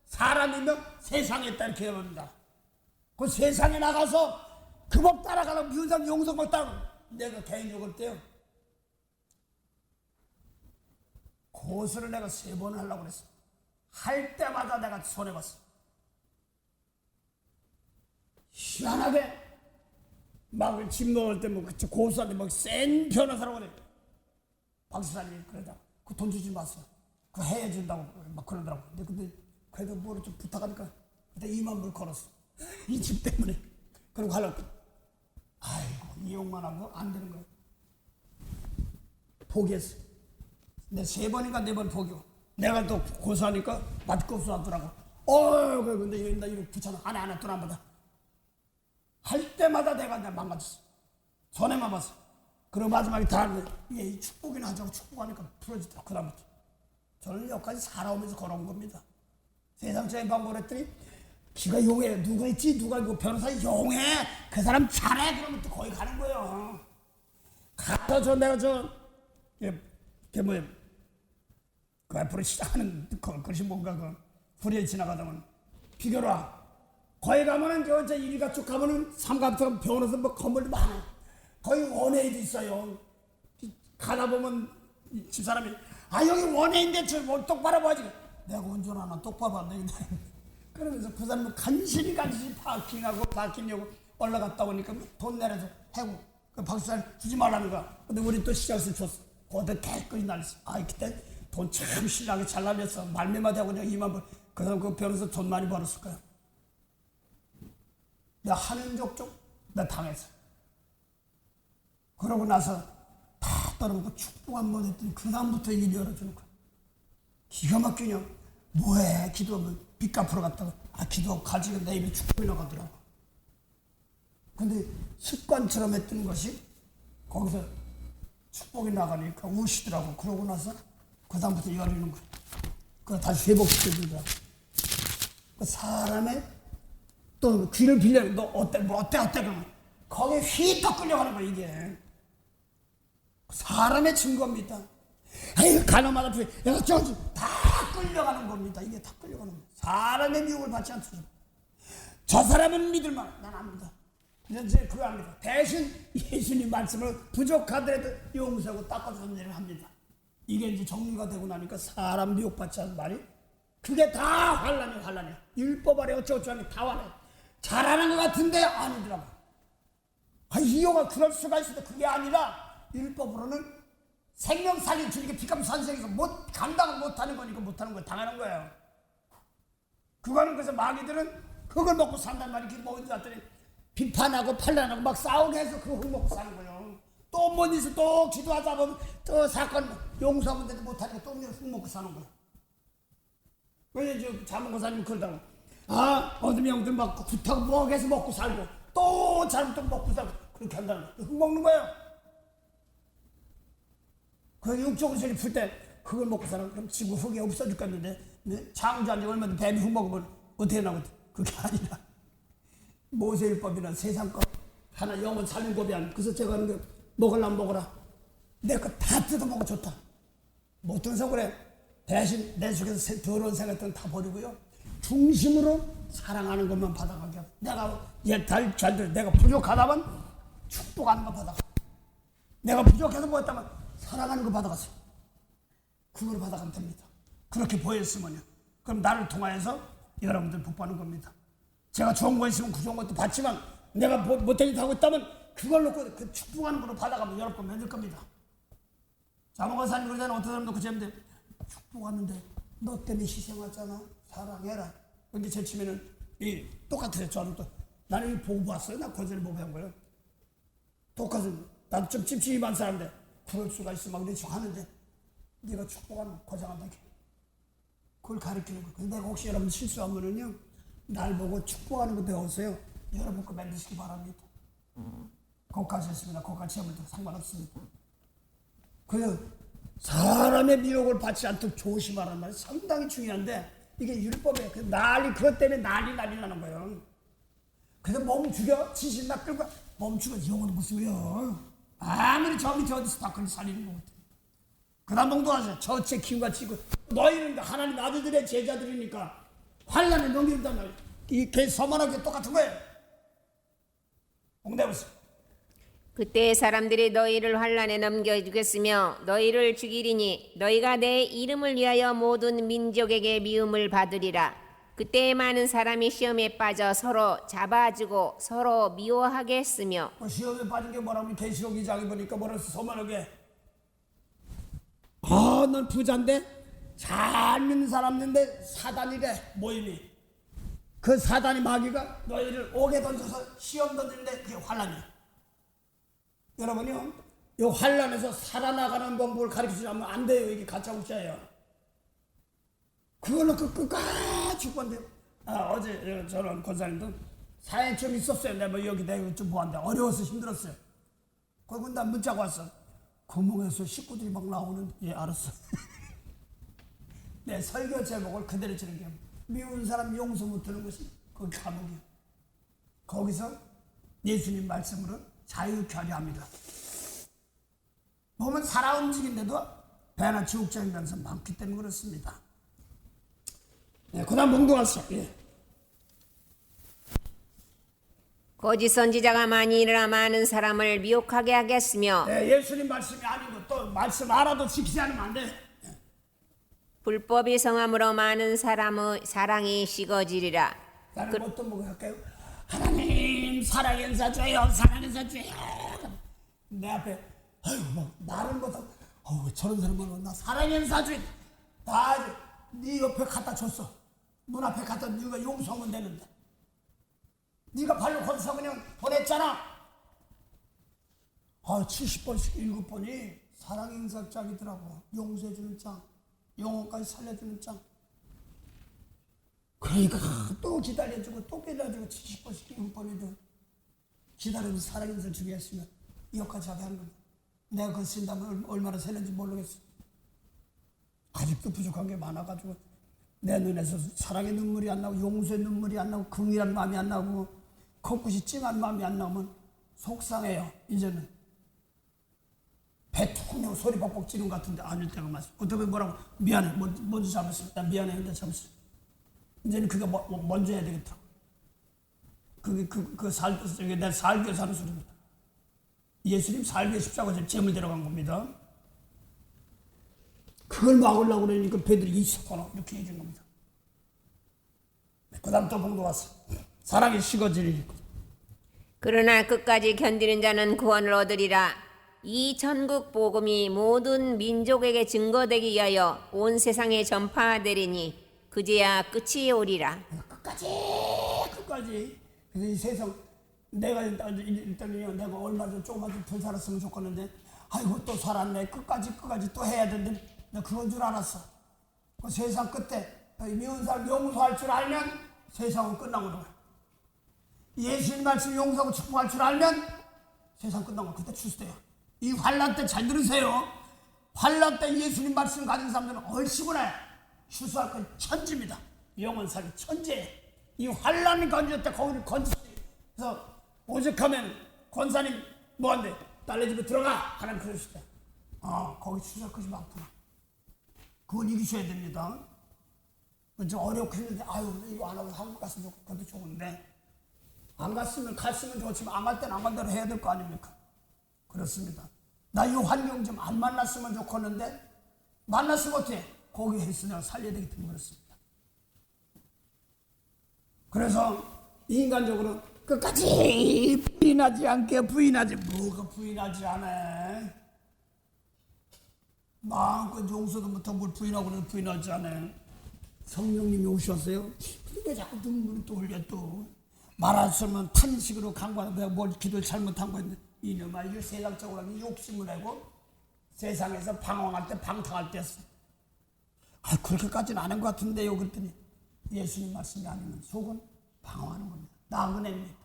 사람이면 세상에 있다 이렇게 해봅니다. 그 세상에 나가서 그 법 따라가려고 미운 사람 용서법 따라가고 내가 개인적으로 때요 고소를 내가 3번 하려고 그랬어. 할 때마다 내가 손해봤어. 희한하게 막 집 먹을 때 뭐 고수한테 막 센 변호사라고 그래. 박사님 그러다 그 돈 주지 마세요. 그거 해준다고 막 그러더라고. 근데 그래도 뭐를 좀 부탁하니까 그때 2만 불 걸었어. 이 집 때문에. 그리고 하려고. 아이고 이용만 하고 안 되는 거야. 포기했어. 내 3번인가 4번 포기고. 내가 또 고소하니까 맛고 없어하더라고. 근데 나 이거 귀찮아. 안 해. 돈 안 받아. 할 때마다 내가 망가졌어. 손해만 봤어. 그리고 마지막에 다 하는데 이 축복이나 하자고 축복하니까 풀어지더라. 그 다음부터. 저는 여기까지 살아오면서 걸어온 겁니다. 세상적인 방법을 했더니 기가 용해. 누가 있지? 누가 이거 변호사 용해. 그 사람 잘해. 그러면 또 거기 가는 거예요. 가서 내가 그 앞으로 시작하는 그것이 뭔가 불의에 지나가다면 비교라. 거기 가면은 저 이리가 쭉 가면은 삼갑처럼 변호사 뭐 건물도 많아. 거기 원웨이도 있어요. 가다 보면 집사람이 여기 원웨이인데 저 똑바로 봐야지. 내가 운전하나 똑바로 안 되겠네. 그러면서 그 사람은 간신히 파킹하고 올라갔다 오니까 돈 내려서 해고. 그 박수사님 주지 말라는 거야. 근데 우리 또 시작해서 줬어. 그때 개끌이 날렸어. 그때 돈 참 신나게 잘 날렸어. 말매마다 하고 그냥 2만 불. 그 사람 그 변호사 돈 많이 벌었을 거야. 내가 하는 족족 내가 당했어. 그러고 나서 다 떨어지고 축복 한 번 했더니 그 다음부터 일이 열어주는 거야. 기가 막히냐. 뭐해 기도하면 빚 갚으러 갔다가 기도하고 가지고 내 입에 축복이 나가더라고. 근데 습관처럼 했던 것이 거기서 축복이 나가니까 우시더라고. 그러고 나서 그 다음부터 열리는 거야. 그거 다시 회복시켜주더라고. 그 사람의 또 귀를 빌려. 너 어때 그러면 거기에 휘떡 끌려가는 거야. 이게 사람의 증거입니다. 가늠하다 내가 다 끌려가는 겁니다. 이게 다 끌려가는 거야. 사람의 미혹을 받지 않죠. 저 사람은 믿을만. 난 안 믿어. 이제 그거 합니다. 대신 예수님 말씀을 부족하더라도 용서하고 닦아주는 일을 합니다. 이게 이제 정리가 되고 나니까 사람 미혹받지 않는 말이 그게 다 환란이야. 율법 아래 어쩌고저쩌고 하니 다 환란. 잘하는 것 같은데 아니더라고. 이용아 그럴 수가 있어도 그게 아니라 율법으로는 생명 살린 주님께 피값 산생에서 감당을 못하는 거니까 못하는 거예요. 당하는 거예요. 그거는 그래서 마귀들은 그걸 먹고 산단 말이야. 그게 뭔지 알았더니 비판하고 판단하고 막 싸우게 해서 그 흙 먹고 사는 거예요. 또 뭔 일이 있어 또 기도하다 보면 또 사건 용서하면 돼도 못하니까 또 흙 먹고 사는 거야. 그래서 자문고사님 그러다고 어둠이 형들 막 구타고 뭐 해서 먹고 살고 또 잘못 먹고 살고 그렇게 한다는 거야. 흙 먹는 거예요. 그 육적으로 저리 풀 때 흙을 먹고 사는 그럼 지구 흙이 없어 죽겠는데 창조한 지 얼마 전에 뱀이 흙 먹으면 어떻게 나오거든. 그게 아니라 모세율법이나 세상 것 하나 영혼 살린 법이 아니야. 그래서 제가 하는 게 먹으려면 먹어라. 내 거 다 뜯어먹어 좋다. 못 들어서 그래. 대신 내 속에서 더러운 생각들은 다 버리고요. 중심으로 사랑하는 것만 받아가게 하고 내가 잘 들어. 내가 부족하다면 축복하는 거 받아가. 내가 부족해서 뭐 했다면 사랑하는 거 받아가세요. 그걸 받아가면 됩니다. 그렇게 보였으면요. 그럼 나를 통하여서 여러분들 복받는 겁니다. 제가 좋은 거 있으면 그 좋은 것도 받지만 내가 못된 짓 하고 있다면 그걸 놓고 그 축복하는 걸로 받아가면 여러분 만들 겁니다. 자몽가사님 그러잖아요. 어떤 사람도 그 제인데 축복하는데 너 때문에 희생하잖아. 사랑해라. 근데 제 치면은 똑같아요. 저는 또 나는 이 보고 봤어요. 나 거절을 보고 한 거예요. 똑같은 나도 좀 찝찝한 사람인데 그럴 수가 있어 막 이렇게 하는데 네가 축복하면 고장한다. 그걸 가르치는 거예요. 근데 내가 혹시 여러분 실수하면은요 날 보고 축복하는 거 배웠어요. 여러분 거 만드시기 바랍니다. 거기까지 했습니다. 거기까지 하면 상관없습니다. 그래서 사람의 미혹을 받지 않도록 조심하라는 말이 상당히 중요한데 이게 율법에 그것 때문에 난리 나는 거예요. 그래서 멈추겨 지신나 끌고 멈추고 영어는 무슨 소리야. 아무리 저 밑에 어디서 다 살리는 것 같아. 그 다음 봉도하세요. 저체 키우가 치고 너희는 하나님 아들들의 제자들이니까 환난을 넘긴단 말이야. 이게 서만하게 똑같은 거예요. 봉대보세요. 그때 사람들이 너희를 환란에 넘겨주겠으며 너희를 죽이리니 너희가 내 이름을 위하여 모든 민족에게 미움을 받으리라. 그때 많은 사람이 시험에 빠져 서로 잡아주고 서로 미워하게 했으며. 시험에 빠진 게 뭐라면 계시록 2장에 보니까 뭐라 했어. 서만하게 넌 부자인데 잘 믿는 사람인데 사단이래 모임이. 그 사단이 마귀가 너희를 옥에 던져서 시험 던지는데 그게 환란이야. 여러분요, 이 환란에서 살아나가는 방법을 가르치지 않으면 안 돼요. 이게 가짜국자예요. 그걸로 끝까지 죽건데. 어제 저런 권사님도 사연 좀 있었어요. 내가 여기 내가 좀 뭐한데 어려워서 힘들었어요. 그리고 난 문자가 왔어. 구멍에서 식구들이 막 나오는. 예, 알았어. 내 설교 제목을 그대로 지는 게 미운 사람 용서 못하는 것이 그 감옥이에요. 거기서 예수님 말씀으로 자유케 하려 합니다. 보면 살아 움직인데도 배나 지옥적인 면서 많기 때문에 그렇습니다. 네, 그 다음 봉도하세요. 예. 거짓 선지자가 많이 일어나 많은 사람을 미혹하게 하겠으며. 네, 예수님 말씀이 아니고 또 말씀 알아도 지키지 않으면 안 돼. 불법이 성함으로 많은 사람의 사랑이 식어지리라. 나는 어떤 뭐 할까요? 하나님 사랑 연사 줘요. 사랑 연사 줘요. 내 앞에 아유 막 말은 못하고 저런 사람은 나 사랑 연사 줘요. 네 옆에 갖다 줬어. 문 앞에 갖다 네가 용서하면 되는데 네가 발로 건서 그냥 보냈잖아. 70번씩 7번이 사랑 연사 짝이더라고. 용서해주는 짝, 영혼까지 살려주는 짝. 그러니까 또 기다려주고 또 기다려주고 70번씩 7번이도 기다려서 살아있는 주겠으면 이것까지 하게 하는 겁니다. 내가 그거 쓴다면 얼마나 세는지 모르겠어. 아직도 부족한 게 많아가지고 내 눈에서 사랑의 눈물이 안 나고 용서의 눈물이 안 나고 긍휼한 마음이 안 나고 코끝이 찡한 마음이 안 나오면 속상해요. 이제는 배 툭 내고 소리 벅벅 지르는 것 같은데 아닐 때가 많았어. 어떻게 뭐라고 미안해 뭔지 잘못했어. 난 미안해 근데 잘못했어. 이제는 그게 먼저 해야 되겠다. 그게 내 살게 사는 소리입니다. 예수님 살게 십자가에서 재물 데려간 겁니다. 그걸 막으려고 그러니까 배들이 있었거나 이렇게 해준 겁니다. 그 다음 또 봉도 왔어. 사랑이 식어지리니. 그러나 끝까지 견디는 자는 구원을 얻으리라. 이 전국 복음이 모든 민족에게 증거되기 위하여 온 세상에 전파되리니 그제야 끝이 오리라. 끝까지. 그래서 이 세상 내가 일단은요 내가 얼마 전 조금만 좀 더 살았으면 좋겠는데 아이고 또 살았네. 끝까지 또 해야 되는데 나 그건 줄 알았어. 그 세상 끝에 미운 사람 용서할 줄 알면 세상은 끝나고 그래. 예수님 말씀 용서하고 축복할 줄 알면 세상 끝나고 그때 출세돼요. 이 환란 때 잘 들으세요. 환란 때 예수님 말씀 가진 사람들은 얼씨구나 추수할 건 천지입니다. 영원 살기 천재. 이 환란이 건질 때 거기를 건지서 오죽하면 권사님 뭐한대 딸네 집에 들어가 하나님 그러실 때 거기 추수할 것이 많구나. 그건 이기셔야 됩니다. 좀 어렵고 힘든데 이거 안 하고 한국 갔으면 그것도 좋은데 안 갔으면 좋지만 안 갈 때는 안 간 대로 해야 될 거 아닙니까? 그렇습니다. 나 이 환경 좀 안 만났으면 좋겠는데 만났으면 어때? 거기 했으냐 살려야 되기 때문에 그렇습니다. 그래서 인간적으로 끝까지 부인하지 않게 부인하지. 뭐가 부인하지 않아? 마음껏 용서도 못하고 뭘 부인하고 그래도 부인하지 않아. 성령님이 오셨어요. 근데 왜 자꾸 눈물을 또 흘려 또. 말았으면 탄식으로 강구하는 내가 뭘 기도를 잘못한 거였는데 이놈아 이게 세상적으로 하면 욕심을 내고 세상에서 방황할 때 방탕할 때 했어. 그렇게까지는 안 한 것 같은데요. 그랬더니 예수님 말씀이 아니면 속은 방황하는 겁니다. 나그네입니다.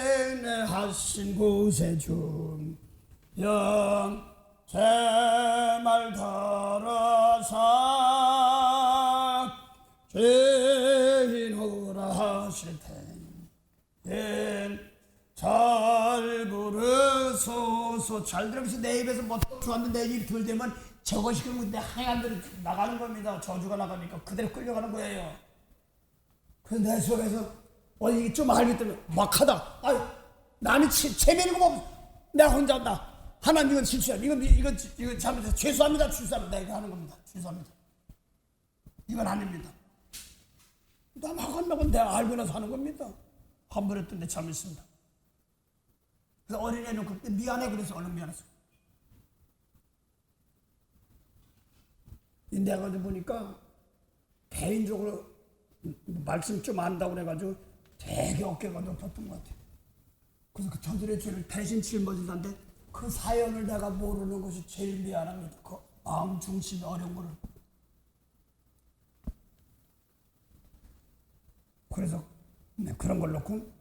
애내하신 곳에 좀 제말 들어서 죄인오라 하실 테니 잘 부르소서. 잘 들으면서 내 입에서 뭐 들었는데 내 입이 덜 되면 저것이 그러면 내 하얀들이 나가는 겁니다. 저주가 나가니까 그대로 끌려가는 거예요. 그래서 내 속에서 이게 좀 알기 때문에 막하다. 나는 체면이고 뭐 내가 혼자 한다. 하나님 이건 실수야. 이건 잘못해서 죄송합니다. 죄송합니다. 이거 하는 겁니다. 죄송합니다. 이건 아닙니다. 나 막한다고 내가 알고 나서 하는 겁니다. 한 번 했던 데 잘못했습니다. 그래서 어린애 놓고 미안해 그래서 얼른 미안했어. 내가 보니까 개인적으로 말씀 좀 안다고 그래가지고 되게 어깨가 높았던 것 같아요. 그래서 그 저들의 죄를 대신 짊어진다는데 그 사연을 내가 모르는 것이 제일 미안합니다. 그 마음 중심이 어려운 거를. 그래서 그런 걸 놓고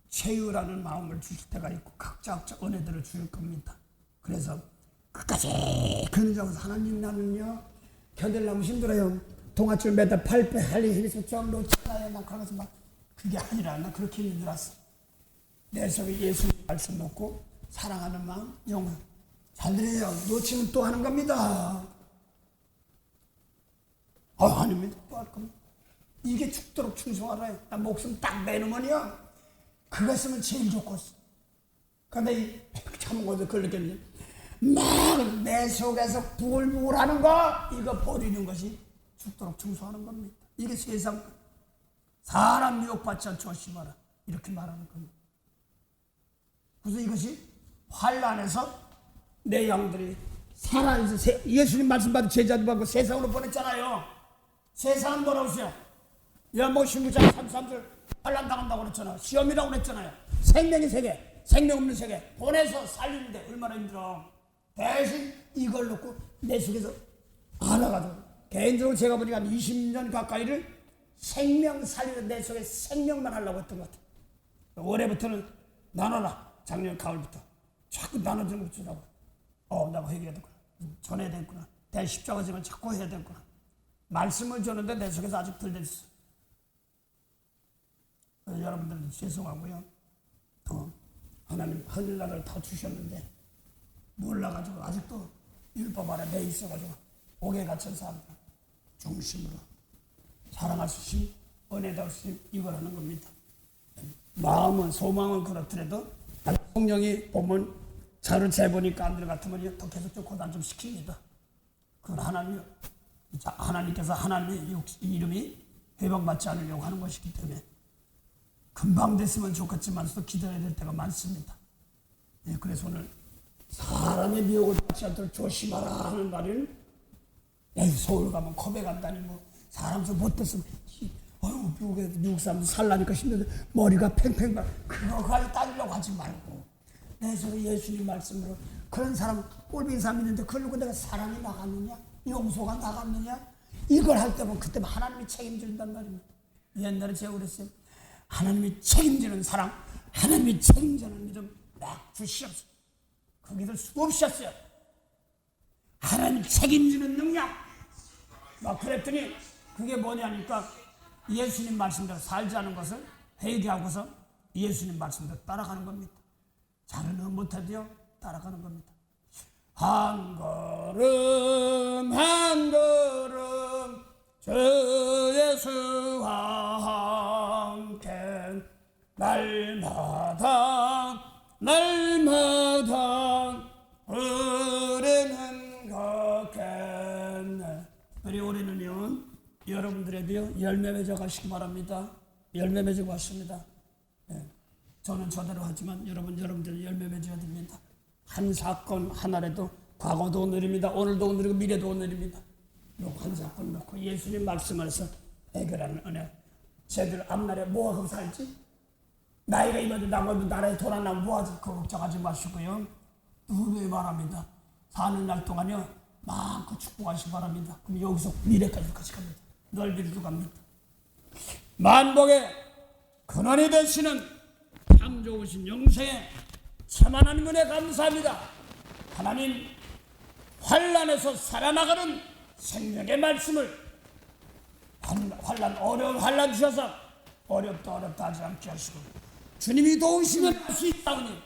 체유라는 마음을 주실 때가 있고 각자 은혜들을 주실 겁니다. 그래서 끝까지 견디자고 하나님 나는요 견딜려면 힘들어요. 동아줄 매다 팔배 할리 힘에서 좀 놓잖아요. 난 그런 것은 막 그게 아니라 나 그렇게 힘들었어. 내 속에 예수님 말씀 놓고 사랑하는 마음 영혼 잘 들어요. 놓치면 또 하는 겁니다. 아닙니다. 또 할 겁니다. 이게 죽도록 충성하라요. 나 목숨 딱 내놓으면요 그거 쓰면 제일 좋겠어. 근데 참 어디 걸렸겠냐. 막 내 속에서 부글부글하는 거 이거 버리는 것이 죽도록 충성하는 겁니다. 이게 세상 사람 미혹받지 않고 조심하라 이렇게 말하는 겁니다. 그래서 이것이 환난에서 내 양들이 살아서 예수님 말씀 받은 제자들 받고 세상으로 보냈잖아요. 세상은 뭐라고 했어요? 뭐 신구장 33절 환난 당한다고 그랬잖아요. 시험이라고 그랬잖아요. 생명의 세계, 생명 없는 세계 보내서 살리는데 얼마나 힘들어. 대신 이걸 놓고 내 속에서 알아가지고 개인적으로 제가 보니까 한 20년 가까이를 생명 살리는 내 속에 생명만 하려고 했던 것 같아요. 올해부터는 나눠라. 작년 가을부터 자꾸 나눠주는 거 주라고. 나가 해결해야 되구나. 전해야 되구나. 내 십자가지만 자꾸 해야 되구나. 말씀을 주는데 내 속에서 아직 덜 됐어. 여러분들은 죄송하고요. 또 하나님 하늘나라를 다 주셨는데 몰라가지고 아직도 율법 아래 매 있어가지고 옥에 갇힌 사람들 중심으로 사랑할 수 있음, 은혜다 수 있음 이걸 하는 겁니다. 마음은 소망은 그렇더라도 성령이 보면 자를 재보니까 안 들어갔으면 더 계속 좀 고단 좀 시킵니다. 그건 하나님께서 하나님의 이름이 회방받지 않으려고 하는 것이기 때문에 금방 됐으면 좋겠지만서도 기다려야 될 때가 많습니다. 그래서 오늘 사람의 미혹을 받지 않도록 조심하라 하는 말은 서울 가면 컵에 간다니 뭐 사람 좀 못됐으면 미국 사람도 살라니까 힘든데 머리가 팽팽 그거까지 따지려고 하지 말고 내 속에 예수님 말씀으로 그런 사람 꼴빈 사람 있는데 그걸 놓고 내가 사랑이 나갔느냐 용서가 나갔느냐 이걸 할 때면 그때만 하나님이 책임진단 말입니다. 옛날에 제가 그랬어요. 하나님이 책임지는 사랑 하나님이 책임지는 믿음 막 주시옵소서. 그 믿을 수 없었어요. 하나님 책임지는 능력 막 그랬더니 그게 뭐냐니까 예수님 말씀대로 살지 않은 것을 회개하고서 예수님 말씀대로 따라가는 겁니다. 잘은 못해도요 따라가는 겁니다. 한 걸음 한 걸음 주 예수와 함께 날마다 여러분들에도요 열매 맺어 가시기 바랍니다. 열매 맺어 가십니다. 예. 저는 저대로 하지만 여러분들 열매 맺어야 됩니다. 한 사건 하나라도 과거도 오늘입니다. 오늘도 오늘이고 미래도 오늘입니다. 한 사건 놓고 예수님 말씀 안에서 해결하는 은혜. 쟤들 앞날에 뭐하고 살지? 나이가 이만큼 남아도 나라에 돈 안 나면 뭐하지? 그거 걱정하지 마시고요. 누구에 바랍니다. 사는 날 동안요 마음껏 축복하시기 바랍니다. 그럼 여기서 미래까지 같이 갑니다. 넓이로 갑니다. 만복의 근원이 되시는 참 좋으신 영생에 참 하나님 은혜 감사합니다. 하나님 환난에서 살아나가는 생명의 말씀을 어려운 환난 주셔서 어렵다 하지 않게 하시고 주님이 도우시면 할 수 있다오니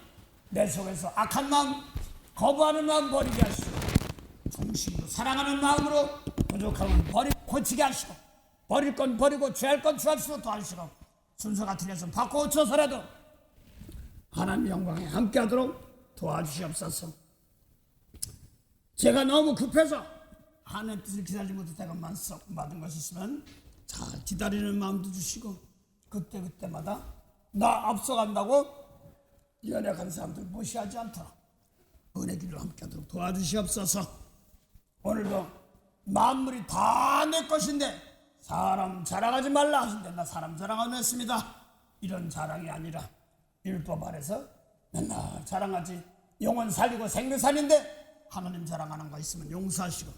내 속에서 악한 마음 거부하는 마음 버리게 하시고 중심으로 사랑하는 마음으로 부족함은 고치게 하시고 버릴 건 버리고 취할 건 취하시고 도와주시고 순서가 틀려서 바꿔고쳐서라도 하나님 영광에 함께하도록 도와주시옵소서. 제가 너무 급해서 하나님 뜻을 기다리지 못해 제가 받은 것이 있으면 잘 기다리는 마음도 주시고 그때마다 나 앞서간다고 연약한 사람들 무시하지 않도록 은혜 길로 함께하도록 도와주시옵소서. 오늘도 만물이 다 내 것인데 사람 자랑하지 말라 하신데 나 사람 자랑 안 했습니다. 이런 자랑이 아니라 율법 아래서 맨날 자랑하지. 영혼 살리고 생명 살린데 하나님 자랑하는 거 있으면 용서하시고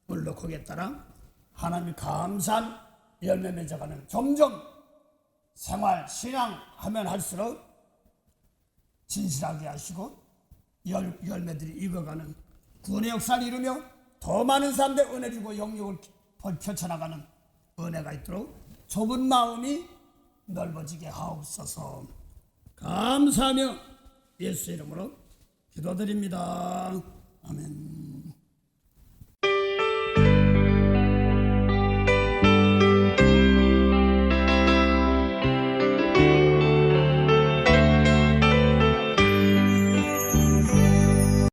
물론 거기에 따라 하나님이 감사한 열매 맺어가는 점점 생활 신앙하면 할수록 진실하게 하시고 열매들이 익어가는 구원의 역사를 이루며 더 많은 사람들 은혜 주고 영역을 펼쳐나가는 은혜가 있도록 좁은 마음이 넓어지게 하옵소서. 감사하며 예수 이름으로 기도드립니다. 아멘.